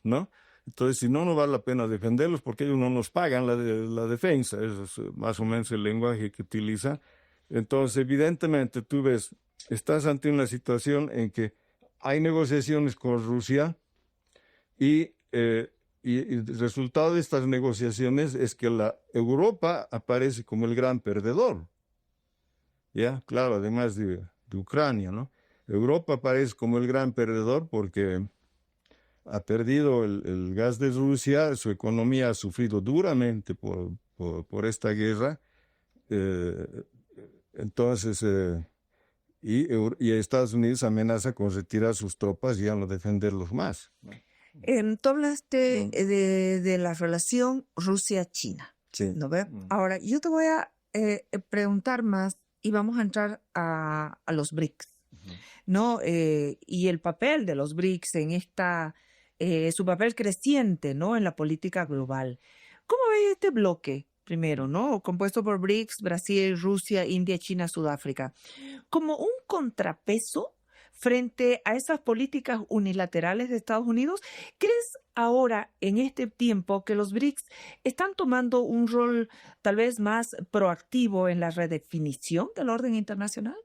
Speaker 2: ¿no? Entonces, si no, no vale la pena defenderlos porque ellos no nos pagan la defensa. Ese es más o menos el lenguaje que utiliza. Entonces, evidentemente, tú ves, estás ante una situación en que hay negociaciones con Rusia y el resultado de estas negociaciones es que la Europa aparece como el gran perdedor. ¿Ya? Claro, además de Ucrania, ¿no? Europa aparece como el gran perdedor porque ha perdido el gas de Rusia, su economía ha sufrido duramente por esta guerra. eh, entonces, y Estados Unidos amenaza con retirar sus tropas y ya no defenderlos más.
Speaker 1: Tú hablaste de la relación Rusia-China,
Speaker 2: Sí.
Speaker 1: ¿no ves? Ahora, yo te voy a preguntar más y vamos a entrar a los BRICS, ¿no? Y el papel de los BRICS en su papel creciente, ¿no? En la política global. ¿Cómo ves este bloque, primero, ¿no? Compuesto por BRICS, Brasil, Rusia, India, China, Sudáfrica, como un contrapeso frente a esas políticas unilaterales de Estados Unidos? ¿Crees ahora, en este tiempo, que los BRICS están tomando un rol tal vez más proactivo en la redefinición del orden internacional?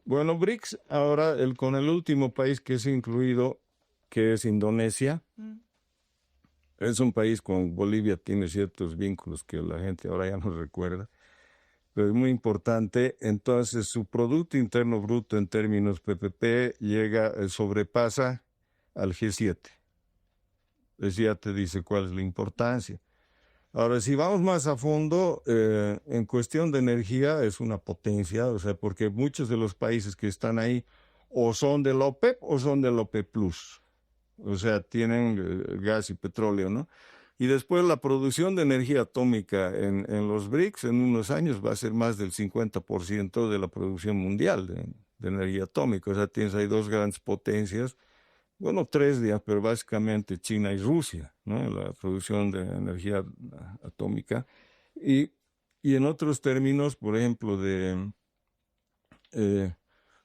Speaker 2: Bueno, BRICS, ahora con el último país que es incluido, que es Indonesia, es un país con Bolivia, tiene ciertos vínculos que la gente ahora ya no recuerda, pero es muy importante. Entonces, su Producto Interno Bruto en términos PPP sobrepasa al G7. Eso ya te dice cuál es la importancia. Ahora, si vamos más a fondo, en cuestión de energía es una potencia, o sea, porque muchos de los países que están ahí o son de la OPEP o son de la OPEP Plus. O sea, tienen gas y petróleo, ¿no? Y después la producción de energía atómica en los BRICS en unos años va a ser más del 50% de la producción mundial de energía atómica. O sea, tienes ahí dos grandes potencias, bueno, tres días, pero básicamente China y Rusia, ¿no? En la producción de energía atómica. Y, y en otros términos, por ejemplo, de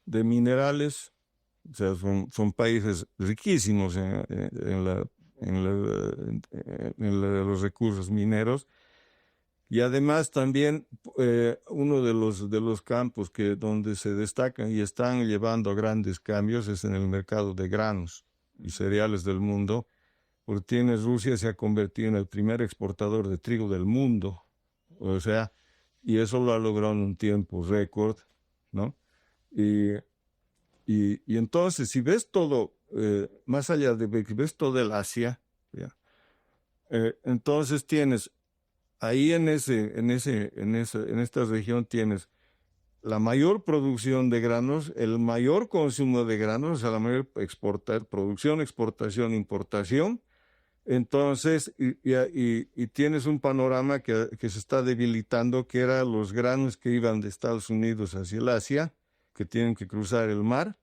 Speaker 2: minerales, o sea, son países riquísimos en los recursos mineros. Y además también uno de los campos donde se destacan y están llevando a grandes cambios es en el mercado de granos y cereales del mundo, porque Rusia se ha convertido en el primer exportador de trigo del mundo, o sea, y eso lo ha logrado en un tiempo récord, ¿no? Y, y entonces, si ves todo, más allá de ves todo el Asia, ¿ya? Entonces tienes ahí en esta región tienes la mayor producción de granos, el mayor consumo de granos, o sea, la mayor producción, exportación, importación. Entonces, y tienes un panorama que se está debilitando, que eran los granos que iban de Estados Unidos hacia el Asia, que tienen que cruzar el mar.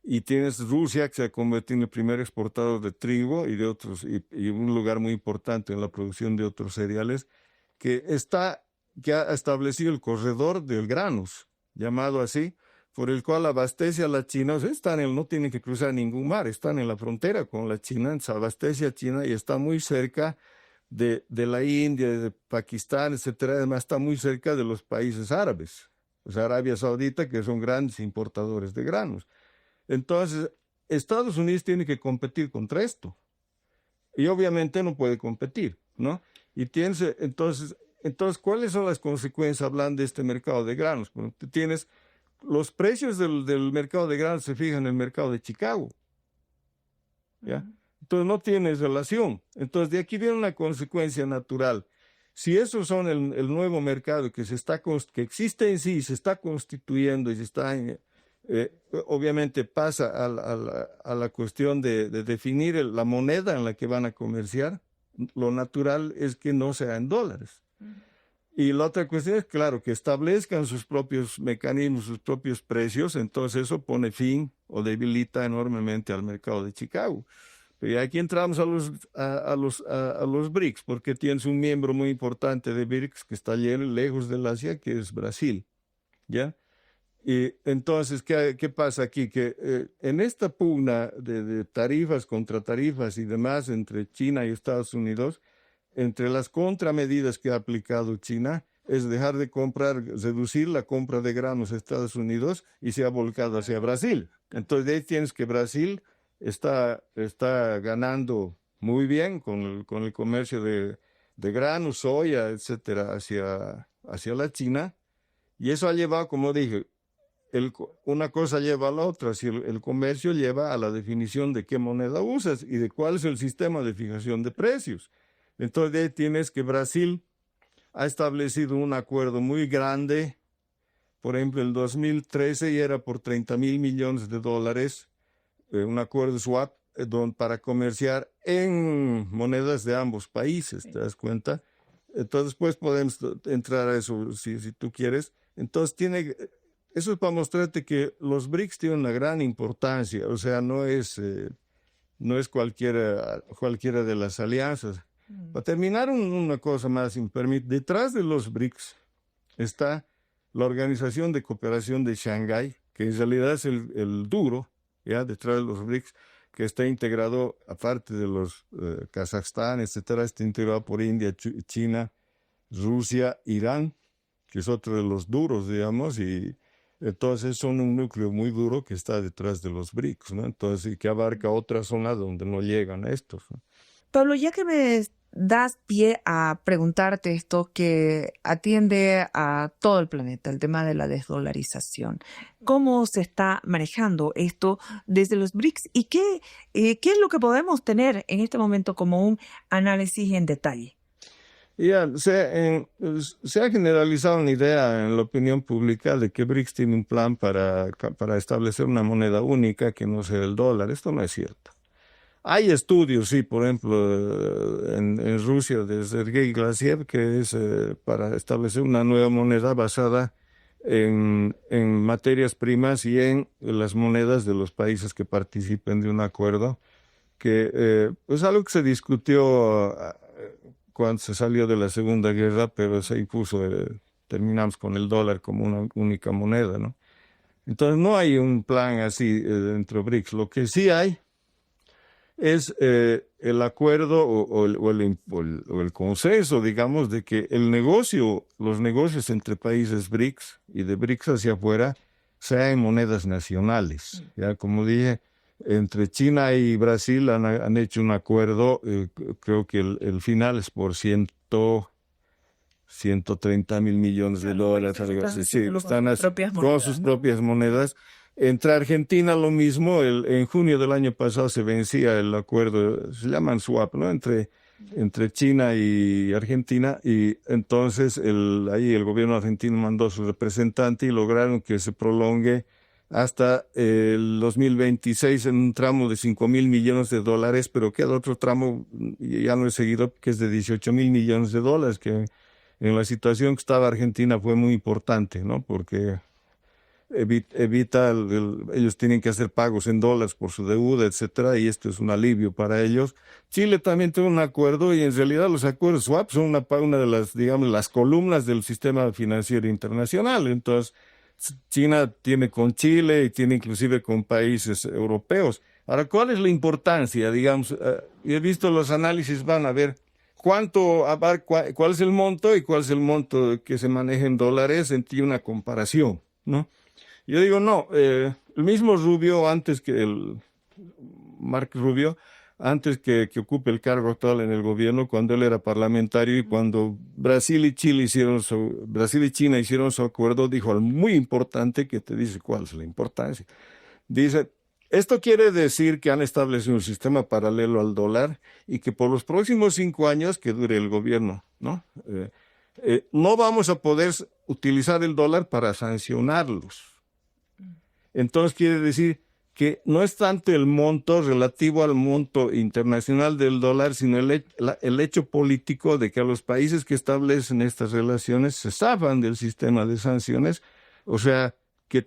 Speaker 2: Y tienes Rusia, que se ha convertido en el primer exportador de trigo y de otros, y un lugar muy importante en la producción de otros cereales, que ha establecido el corredor del granos, llamado así, por el cual abastece a la China. O sea, no tienen que cruzar ningún mar, están en la frontera con la China, se abastece a China y está muy cerca de la India, de Pakistán, etcétera. Además, está muy cerca de los países árabes, o sea, Arabia Saudita, que son grandes importadores de granos. Entonces, Estados Unidos tiene que competir contra esto. Y obviamente no puede competir, ¿no? Y entonces, ¿cuáles son las consecuencias hablando de este mercado de granos? Bueno, tienes los precios del mercado de granos se fijan en el mercado de Chicago, ¿ya? Entonces no tienes relación. Entonces de aquí viene una consecuencia natural. Si esos son el nuevo mercado que que existe en sí, se está constituyendo y se está obviamente pasa a la cuestión de definir la moneda en la que van a comerciar. Lo natural es que no sea en dólares. Y la otra cuestión es, claro, que establezcan sus propios mecanismos, sus propios precios, entonces eso pone fin o debilita enormemente al mercado de Chicago. Pero aquí entramos a los BRICS, porque tienes un miembro muy importante de BRICS que está lejos del Asia, que es Brasil, ¿ya? Y entonces, ¿qué pasa aquí? Que en esta pugna de tarifas contra tarifas y demás entre China y Estados Unidos, entre las contramedidas que ha aplicado China, es dejar de reducir la compra de granos a Estados Unidos y se ha volcado hacia Brasil. Entonces, de ahí tienes que Brasil está ganando muy bien con el comercio de granos, soya, etcétera, hacia la China. Y eso ha llevado, como dije, una cosa lleva a la otra. Si el comercio lleva a la definición de qué moneda usas y de cuál es el sistema de fijación de precios. Entonces, de ahí tienes que Brasil ha establecido un acuerdo muy grande. Por ejemplo, en 2013 y era por $30.000 millones, un acuerdo swap para comerciar en monedas de ambos países, ¿te das cuenta? Entonces, pues podemos entrar a eso si tú quieres. Entonces, eso es para mostrarte que los BRICS tienen una gran importancia, o sea, no es cualquiera de las alianzas. Para terminar, una cosa más, si me permite, detrás de los BRICS está la Organización de Cooperación de Shanghái, que en realidad es el duro, ¿ya? Detrás de los BRICS, que está integrado, aparte de los Kazajstán, etcétera, está integrado por India, China, Rusia, Irán, que es otro de los duros, digamos, y entonces son un núcleo muy duro que está detrás de los BRICS, ¿no? Entonces, y que abarca otra zona donde no llegan a estos, ¿no?
Speaker 1: Pablo, ya que me das pie a preguntarte esto que atiende a todo el planeta, el tema de la desdolarización, ¿cómo se está manejando esto desde los BRICS y qué es lo que podemos tener en este momento como un análisis en detalle?
Speaker 2: Ya, se ha generalizado una idea en la opinión pública de que BRICS tiene un plan para establecer una moneda única que no sea el dólar. Esto no es cierto. Hay estudios, sí, por ejemplo, en Rusia de Sergei Glasiev, que es para establecer una nueva moneda basada en materias primas y en las monedas de los países que participen de un acuerdo, que es algo que se discutió cuando se salió de la Segunda Guerra, pero se impuso, terminamos con el dólar como una única moneda, ¿no? Entonces no hay un plan así dentro de BRICS. Lo que sí hay es el acuerdo o el consenso, digamos, de que los negocios entre países BRICS y de BRICS hacia afuera sean en monedas nacionales. Ya, como dije, entre China y Brasil han hecho un acuerdo, creo que el final es por 130.000 millones de dólares. Algo así. Sí, están con sus propias monedas. Entre Argentina lo mismo, en junio del año pasado se vencía el acuerdo, se llaman swap, ¿no? Entre China y Argentina, y entonces ahí el gobierno argentino mandó a su representante y lograron que se prolongue hasta el 2026 en un tramo de 5.000 millones de dólares, pero queda otro tramo, y ya no he seguido, que es de 18.000 millones de dólares, que en la situación que estaba Argentina fue muy importante, ¿no? Porque evita, ellos tienen que hacer pagos en dólares por su deuda, etcétera, y esto es un alivio para ellos. Chile también tiene un acuerdo, y en realidad los acuerdos swap son una de las, digamos, las columnas del sistema financiero internacional. Entonces, China tiene con Chile y tiene inclusive con países europeos. Ahora, ¿cuál es la importancia? Digamos, he visto los análisis, van a ver cuál es el monto y cuál es el monto que se maneja en dólares, entre una comparación, ¿no? Yo digo, no, el mismo Rubio, Mark Rubio, antes que ocupe el cargo actual en el gobierno, cuando él era parlamentario y cuando Brasil y China hicieron su acuerdo, dijo algo muy importante que te dice cuál es la importancia. Dice, esto quiere decir que han establecido un sistema paralelo al dólar y que por los próximos 5 años que dure el gobierno, ¿no? No vamos a poder utilizar el dólar para sancionarlos. Entonces quiere decir que no es tanto el monto relativo al monto internacional del dólar, sino el hecho político de que a los países que establecen estas relaciones se zafan del sistema de sanciones, o sea, que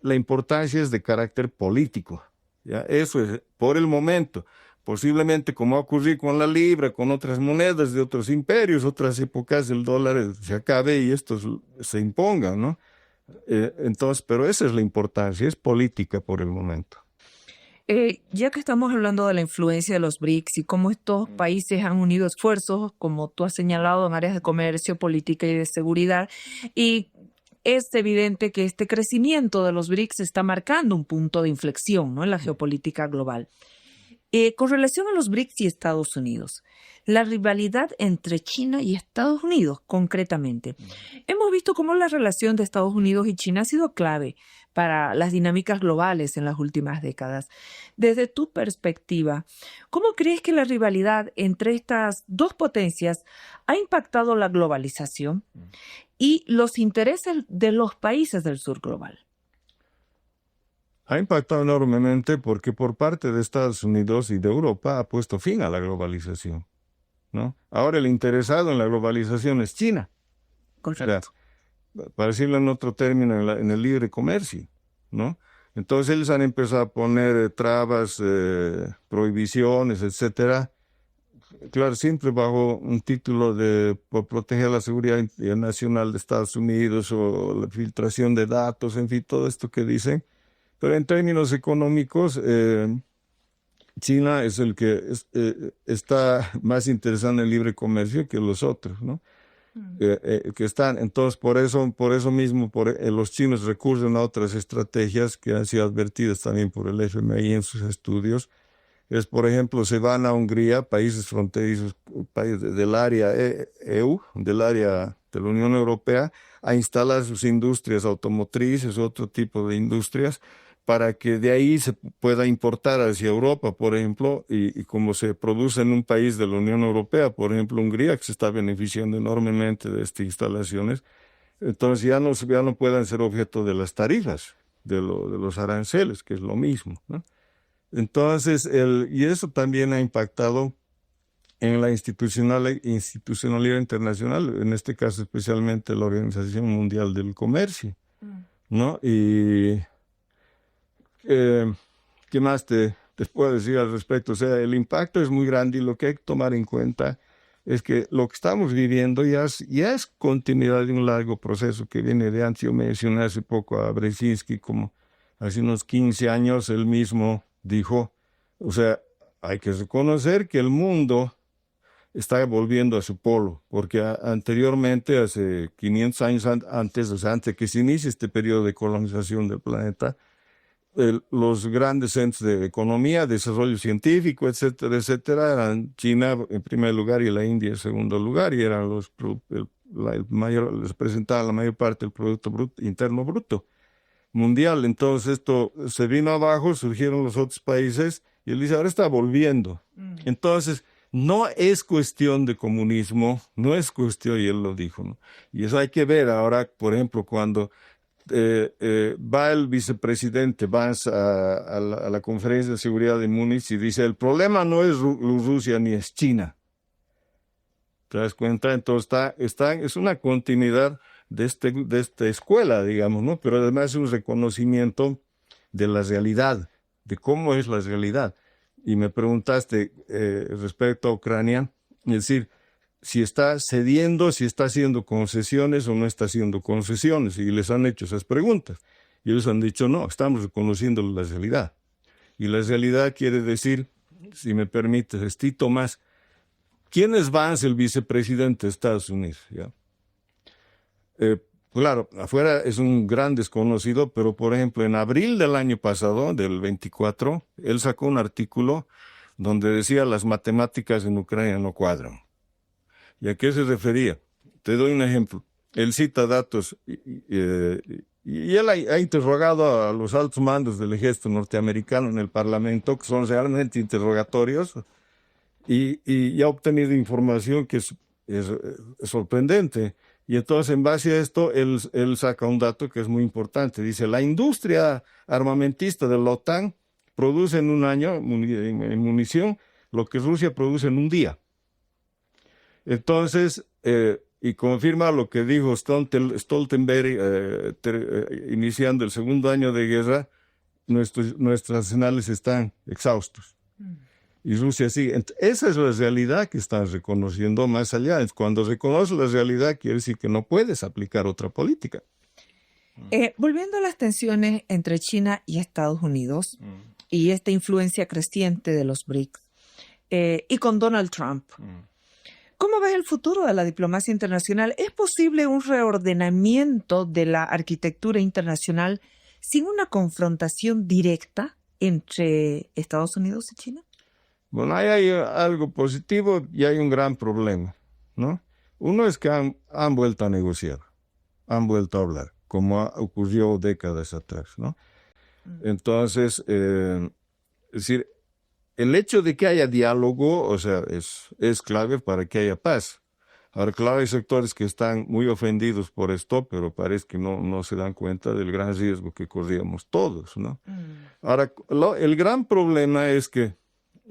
Speaker 2: la importancia es de carácter político. ¿Ya? Eso es por el momento. Posiblemente, como va a ocurrir con la libra, con otras monedas de otros imperios, otras épocas, el dólar se acabe y estos se impongan, ¿no? Entonces, pero esa es la importancia, es política por el momento.
Speaker 1: Ya que estamos hablando de la influencia de los BRICS y cómo estos países han unido esfuerzos, como tú has señalado, en áreas de comercio, política y de seguridad, y es evidente que este crecimiento de los BRICS está marcando un punto de inflexión, ¿no?, en la geopolítica global. Con relación a los BRICS y Estados Unidos, la rivalidad entre China y Estados Unidos, concretamente. Hemos visto cómo la relación de Estados Unidos y China ha sido clave para las dinámicas globales en las últimas décadas. Desde tu perspectiva, ¿cómo crees que la rivalidad entre estas dos potencias ha impactado la globalización y los intereses de los países del sur global?
Speaker 2: Ha impactado enormemente porque por parte de Estados Unidos y de Europa ha puesto fin a la globalización, ¿no? Ahora el interesado en la globalización es China.
Speaker 1: Correcto.
Speaker 2: O sea, para decirlo en otro término, en el libre comercio, ¿no? Entonces ellos han empezado a poner trabas, prohibiciones, etcétera. Claro, siempre bajo un título por proteger la seguridad nacional de Estados Unidos o la filtración de datos, en fin, todo esto que dicen. Pero en términos económicos, China es el que está más interesado en el libre comercio que los otros, ¿no? Que están, entonces por eso mismo los chinos recurren a otras estrategias que han sido advertidas también por el FMI en sus estudios. Es, por ejemplo, se van a Hungría, países fronterizos, países del área EU, del área de la Unión Europea, a instalar sus industrias automotrices, otro tipo de industrias, para que de ahí se pueda importar hacia Europa, por ejemplo, y como se produce en un país de la Unión Europea, por ejemplo, Hungría, que se está beneficiando enormemente de estas instalaciones, entonces ya no puedan ser objeto de las tarifas, de los aranceles, que es lo mismo, ¿no? Entonces, y eso también ha impactado en la institucionalidad internacional, en este caso especialmente la Organización Mundial del Comercio, ¿no? Y ¿qué más te puedo decir al respecto? O sea, el impacto es muy grande y lo que hay que tomar en cuenta es que lo que estamos viviendo ya es continuidad de un largo proceso que viene de antes. Yo mencioné hace poco a Brzezinski, como hace unos 15 años él mismo dijo, o sea, hay que reconocer que el mundo está volviendo a su polo, porque anteriormente, hace 500 años antes, o sea, antes que se inicie este periodo de colonización del planeta, los grandes centros de economía, desarrollo científico, etcétera, etcétera, eran China en primer lugar y la India en segundo lugar, y eran les presentaban la mayor parte del Producto Interno Bruto mundial. Entonces esto se vino abajo, surgieron los otros países, y él dice, ahora está volviendo. Entonces, no es cuestión de comunismo, no es cuestión, y él lo dijo, ¿no? Y eso hay que ver ahora, por ejemplo, cuando va el vicepresidente Vance a la conferencia de seguridad de Múnich y dice, el problema no es Rusia ni es China. ¿Te das cuenta? Entonces es una continuidad de esta escuela, digamos, ¿no? Pero además es un reconocimiento de la realidad, de cómo es la realidad. Y me preguntaste respecto a Ucrania, es decir, si está cediendo, si está haciendo concesiones o no está haciendo concesiones, y les han hecho esas preguntas. Y ellos han dicho, no, estamos reconociendo la realidad. Y la realidad quiere decir, si me permites, Tito más, ¿quién es Vance, el vicepresidente de Estados Unidos? ¿Ya? Claro, afuera es un gran desconocido, pero por ejemplo, en abril del año pasado, del 24, él sacó un artículo donde decía las matemáticas en Ucrania no cuadran. ¿Y a qué se refería? Te doy un ejemplo. Él cita datos y él ha interrogado a los altos mandos del ejército norteamericano en el Parlamento, que son realmente interrogatorios, y ha obtenido información que es sorprendente. Y entonces, en base a esto, él saca un dato que es muy importante. Dice, la industria armamentista de la OTAN produce en un año en munición lo que Rusia produce en un día. Entonces, y confirma lo que dijo Stoltenberg iniciando el segundo año de guerra, nuestros arsenales están exhaustos. Y Rusia sigue. Esa es la realidad que están reconociendo más allá. Cuando reconoces la realidad, quiere decir que no puedes aplicar otra política.
Speaker 1: Volviendo a las tensiones entre China y Estados Unidos y esta influencia creciente de los BRICS y con Donald Trump, ¿cómo ves el futuro de la diplomacia internacional? ¿Es posible un reordenamiento de la arquitectura internacional sin una confrontación directa entre Estados Unidos y China?
Speaker 2: Bueno, ahí hay algo positivo y hay un gran problema, ¿no? Uno es que han vuelto a negociar, han vuelto a hablar, como ocurrió décadas atrás, ¿no? Entonces, es decir, el hecho de que haya diálogo, o sea, es clave para que haya paz. Ahora, claro, hay sectores que están muy ofendidos por esto, pero parece que no se dan cuenta del gran riesgo que corríamos todos, ¿no? Ahora, el gran problema es que,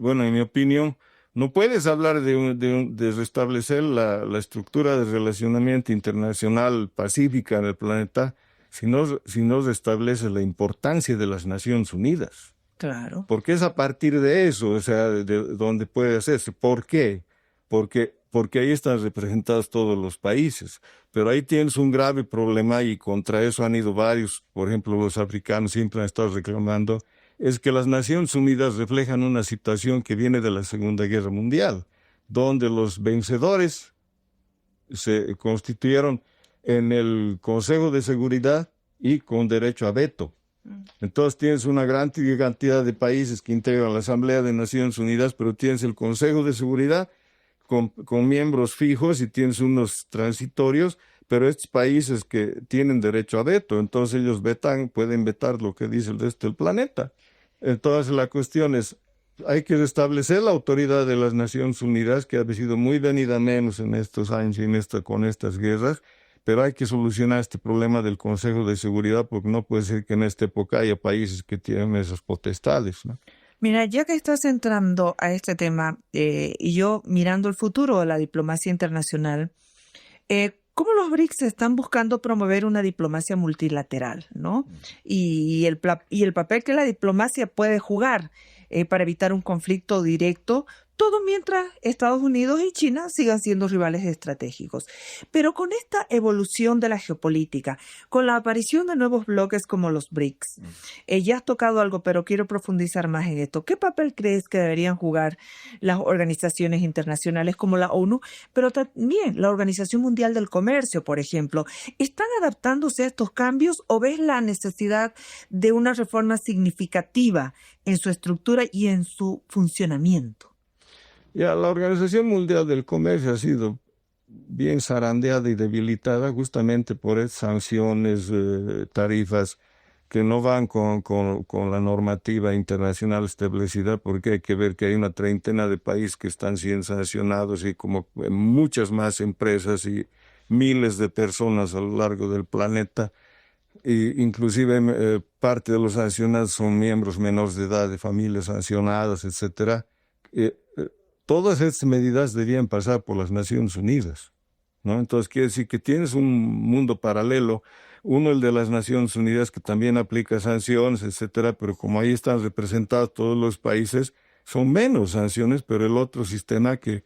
Speaker 2: bueno, en mi opinión, no puedes hablar de restablecer la estructura de relacionamiento internacional pacífica en el planeta si no restableces la importancia de las Naciones Unidas.
Speaker 1: Claro.
Speaker 2: Porque es a partir de eso, o sea, de donde puede hacerse. ¿Por qué? Porque ahí están representados todos los países. Pero ahí tienes un grave problema y contra eso han ido varios, por ejemplo, los africanos siempre han estado reclamando, es que las Naciones Unidas reflejan una situación que viene de la Segunda Guerra Mundial, donde los vencedores se constituyeron en el Consejo de Seguridad y con derecho a veto. Entonces tienes una gran cantidad de países que integran la Asamblea de Naciones Unidas, pero tienes el Consejo de Seguridad con miembros fijos y tienes unos transitorios, pero estos países que tienen derecho a veto, entonces ellos pueden vetar lo que dice el resto del planeta. Entonces la cuestión es, hay que restablecer la autoridad de las Naciones Unidas, que ha sido muy venida menos en estos años y con estas guerras, pero hay que solucionar este problema del Consejo de Seguridad, porque no puede ser que en esta época haya países que tienen esas potestades, ¿no?
Speaker 1: Mira, ya que estás entrando a este tema y yo mirando el futuro de la diplomacia internacional, ¿cómo los BRICS están buscando promover una diplomacia multilateral, ¿no? Y el papel que la diplomacia puede jugar para evitar un conflicto directo, Todo mientras Estados Unidos y China sigan siendo rivales estratégicos. Pero con esta evolución de la geopolítica, con la aparición de nuevos bloques como los BRICS, ya has tocado algo, pero quiero profundizar más en esto. ¿Qué papel crees que deberían jugar las organizaciones internacionales como la ONU, pero también la Organización Mundial del Comercio, por ejemplo? ¿Están adaptándose a estos cambios o ves la necesidad de una reforma significativa en su estructura y en su funcionamiento?
Speaker 2: Ya, la Organización Mundial del Comercio ha sido bien zarandeada y debilitada justamente por esas sanciones, tarifas que no van con la normativa internacional establecida, porque hay que ver que hay una treintena de países que están siendo sancionados y como muchas más empresas y miles de personas a lo largo del planeta. Y inclusive parte de los sancionados son miembros menores de edad de familias sancionadas, etcétera. Todas estas medidas debían pasar por las Naciones Unidas, ¿no? Entonces quiere decir que tienes un mundo paralelo, uno el de las Naciones Unidas que también aplica sanciones, etcétera, pero como ahí están representados todos los países, son menos sanciones, pero el otro sistema que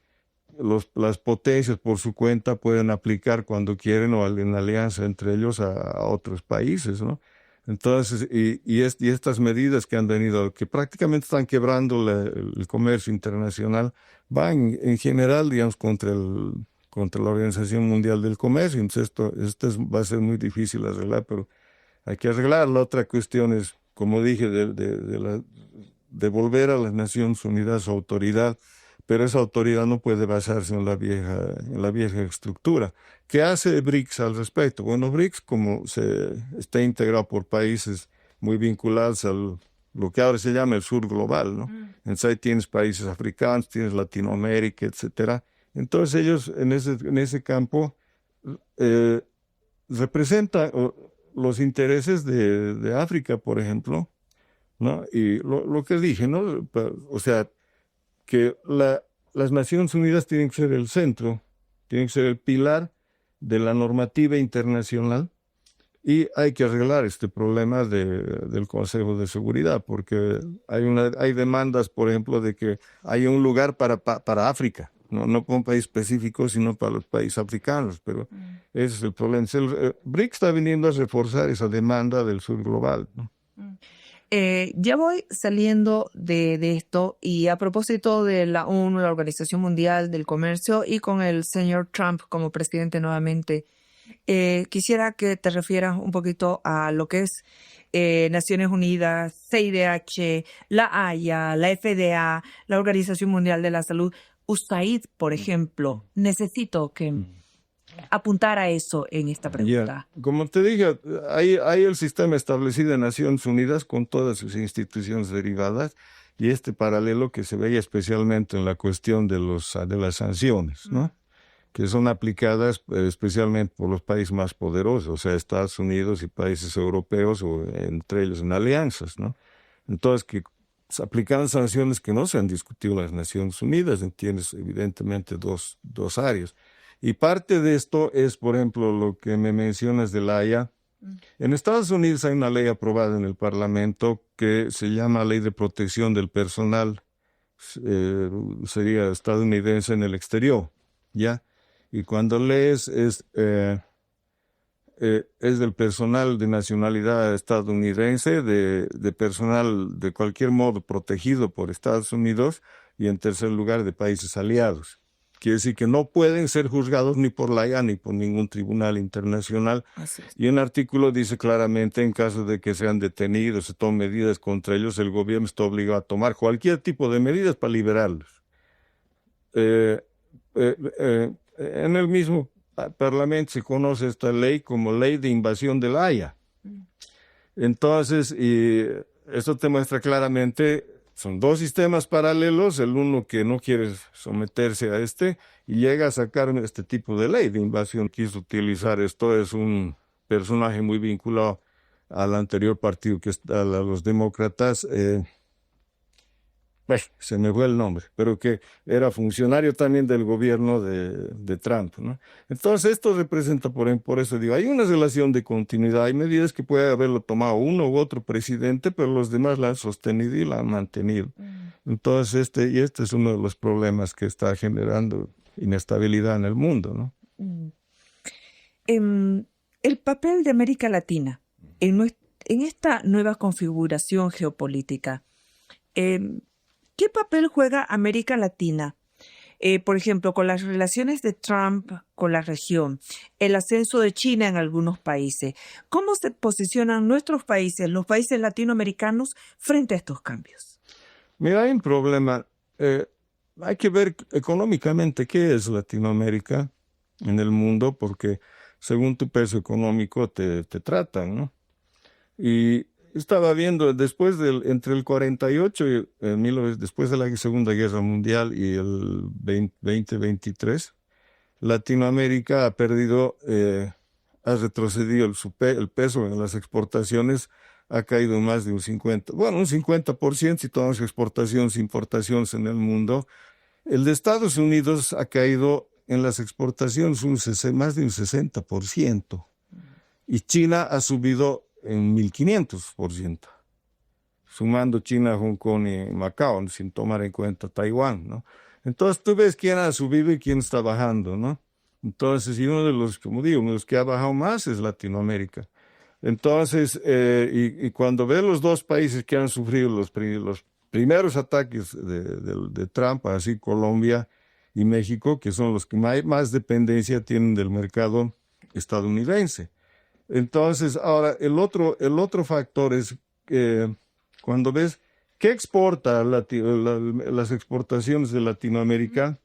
Speaker 2: las potencias por su cuenta pueden aplicar cuando quieren o en alianza entre ellos a otros países, ¿no? Entonces, y estas medidas que han venido, que prácticamente están quebrando el comercio internacional, van en general, digamos, contra la Organización Mundial del Comercio. Entonces, esto va a ser muy difícil arreglar, pero hay que arreglar. La otra cuestión es, como dije, de volver a las Naciones Unidas su autoridad, pero esa autoridad no puede basarse en la vieja estructura. ¿Qué hace BRICS al respecto? Bueno, BRICS, como está integrado por países muy vinculados lo que ahora se llama el sur global, ¿no? Entonces ahí tienes países africanos, tienes Latinoamérica, etcétera. Entonces ellos en ese campo representan los intereses de África, por ejemplo, ¿no? Y lo que dije, ¿no? O sea, que las Naciones Unidas tienen que ser el centro, tienen que ser el pilar de la normativa internacional y hay que arreglar este problema del Consejo de Seguridad, porque hay demandas, por ejemplo, de que haya un lugar para África, no para un país específico, sino para los países africanos, pero ese es el problema. El BRICS está viniendo a reforzar esa demanda del sur global, ¿no?
Speaker 1: Ya voy saliendo de esto y a propósito de la ONU, la Organización Mundial del Comercio y con el señor Trump como presidente nuevamente, quisiera que te refieras un poquito a lo que es Naciones Unidas, CIDH, la Haya, la FDA, la Organización Mundial de la Salud. USAID, por ejemplo, necesito que apuntar a eso en esta pregunta.
Speaker 2: Como te dije, hay el sistema establecido de Naciones Unidas con todas sus instituciones derivadas y este paralelo que se veía especialmente en la cuestión de las sanciones, ¿no? Que son aplicadas especialmente por los países más poderosos, o sea, Estados Unidos y países europeos, o entre ellos en alianzas, ¿no? Entonces, que se aplican sanciones que no se han discutido en las Naciones Unidas, tienes evidentemente dos áreas. Y parte de esto es, por ejemplo, lo que me mencionas de la Haya. En Estados Unidos hay una ley aprobada en el Parlamento que se llama Ley de Protección del Personal, sería estadounidense en el exterior, ¿ya? Y cuando lees es del personal de nacionalidad estadounidense, de personal de cualquier modo protegido por Estados Unidos y en tercer lugar de países aliados. Quiere decir que no pueden ser juzgados ni por la Haya ni por ningún tribunal internacional. Y un artículo dice claramente, en caso de que sean detenidos, se tomen medidas contra ellos, el gobierno está obligado a tomar cualquier tipo de medidas para liberarlos. En el mismo Parlamento se conoce esta ley como Ley de Invasión de la Haya. Entonces, y esto te muestra claramente, son dos sistemas paralelos, el uno que no quiere someterse a y llega a sacar este tipo de ley de invasión. Quiso utilizar esto, es un personaje muy vinculado al anterior partido que está, a los demócratas, se me fue el nombre, pero que era funcionario también del gobierno de Trump, ¿no? Entonces esto representa, por eso digo, hay una relación de continuidad, hay medidas que puede haberlo tomado uno u otro presidente, pero los demás la han sostenido y la han mantenido. Entonces, este es uno de los problemas que está generando inestabilidad en el mundo, ¿no?
Speaker 1: Mm. El papel de América Latina en esta nueva configuración geopolítica, ¿qué papel juega América Latina? Por ejemplo, con las relaciones de Trump con la región, el ascenso de China en algunos países. ¿Cómo se posicionan nuestros países, los países latinoamericanos, frente a estos cambios?
Speaker 2: Mira, hay un problema. Hay que ver económicamente qué es Latinoamérica en el mundo, porque según tu peso económico te tratan, ¿no? Y estaba viendo entre el 48 y después de la Segunda Guerra Mundial y el 2023, Latinoamérica ha perdido, ha retrocedido el peso en las exportaciones, ha caído más de un 50% si tomamos exportaciones e importaciones en el mundo. El de Estados Unidos ha caído en las exportaciones más de un 60%. Y China ha subido en 1500%, sumando China, Hong Kong y Macao, sin tomar en cuenta Taiwán, ¿no? Entonces tú ves quién ha subido y quién está bajando, ¿no? Entonces, y uno de los, como digo, uno de los que ha bajado más es Latinoamérica. Entonces, y cuando ves los dos países que han sufrido los primeros ataques de Trump, así Colombia y México, que son los que más dependencia tienen del mercado estadounidense. Entonces, ahora, el otro factor es que cuando ves qué exporta las exportaciones de Latinoamérica,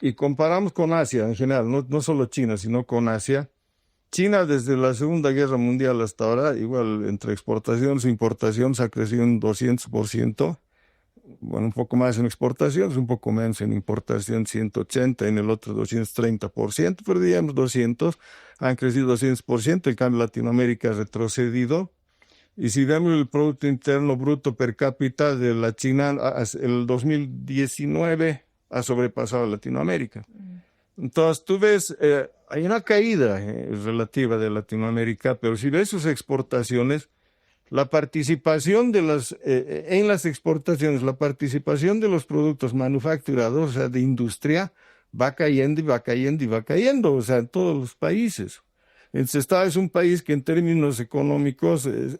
Speaker 2: y comparamos con Asia en general, no solo China, sino con Asia. China desde la Segunda Guerra Mundial hasta ahora, igual entre exportaciones e importaciones, ha crecido un 200%. Bueno, un poco más en exportaciones, un poco menos en importación, 180, en el otro 230%, pero digamos 200, han crecido 200%, en cambio Latinoamérica ha retrocedido. Y si vemos el Producto Interno Bruto per cápita de la China, el 2019 ha sobrepasado a Latinoamérica. Entonces tú ves, hay una caída relativa de Latinoamérica, pero si ves sus exportaciones, la participación en las exportaciones, la participación de los productos manufacturados, o sea, de industria, va cayendo y va cayendo y va cayendo, o sea, en todos los países. Entonces, es un país que en términos económicos es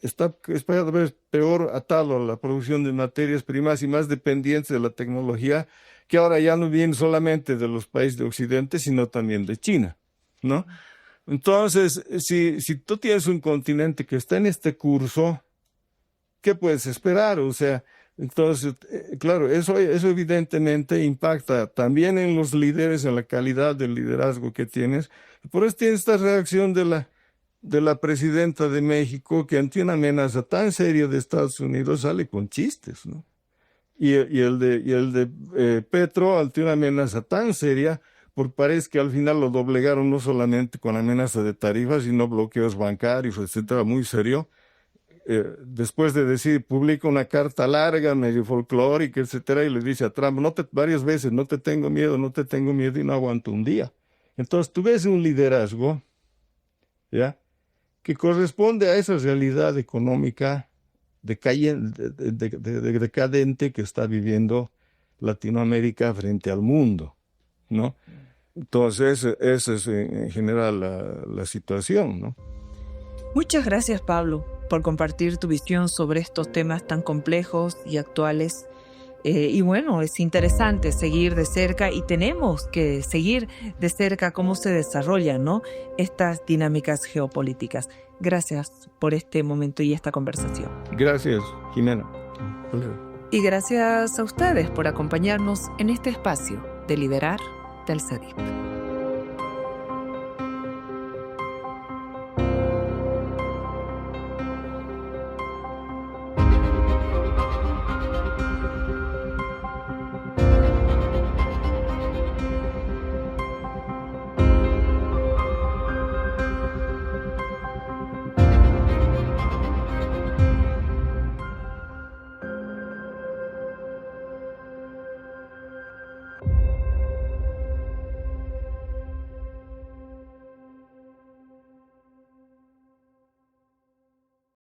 Speaker 2: cada vez peor atado a la producción de materias primas y más dependiente de la tecnología, que ahora ya no viene solamente de los países de Occidente, sino también de China, ¿no? Entonces, si tú tienes un continente que está en este curso, ¿qué puedes esperar? O sea, entonces, claro, eso evidentemente impacta también en los líderes, en la calidad del liderazgo que tienes. Por eso tienes esta reacción de la presidenta de México, que ante una amenaza tan seria de Estados Unidos sale con chistes, ¿no? Y el de Petro, ante una amenaza tan seria, porque parece que al final lo doblegaron no solamente con amenaza de tarifas, sino bloqueos bancarios, etcétera, muy serio. Después de decir, publica una carta larga, medio folclórica, etcétera, y le dice a Trump, varias veces, no te tengo miedo, y no aguanto un día. Entonces tú ves un liderazgo, ¿ya?, que corresponde a esa realidad económica decadente que está viviendo Latinoamérica frente al mundo, ¿no? Entonces, esa es en general la situación, ¿no?
Speaker 1: Muchas gracias, Pablo, por compartir tu visión sobre estos temas tan complejos y actuales. Y bueno, es interesante seguir de cerca y tenemos que seguir de cerca cómo se desarrollan, ¿no?, estas dinámicas geopolíticas. Gracias por este momento y esta conversación.
Speaker 2: Gracias, Jimena.
Speaker 1: Y gracias a ustedes por acompañarnos en este espacio de Liderar del CEDIP.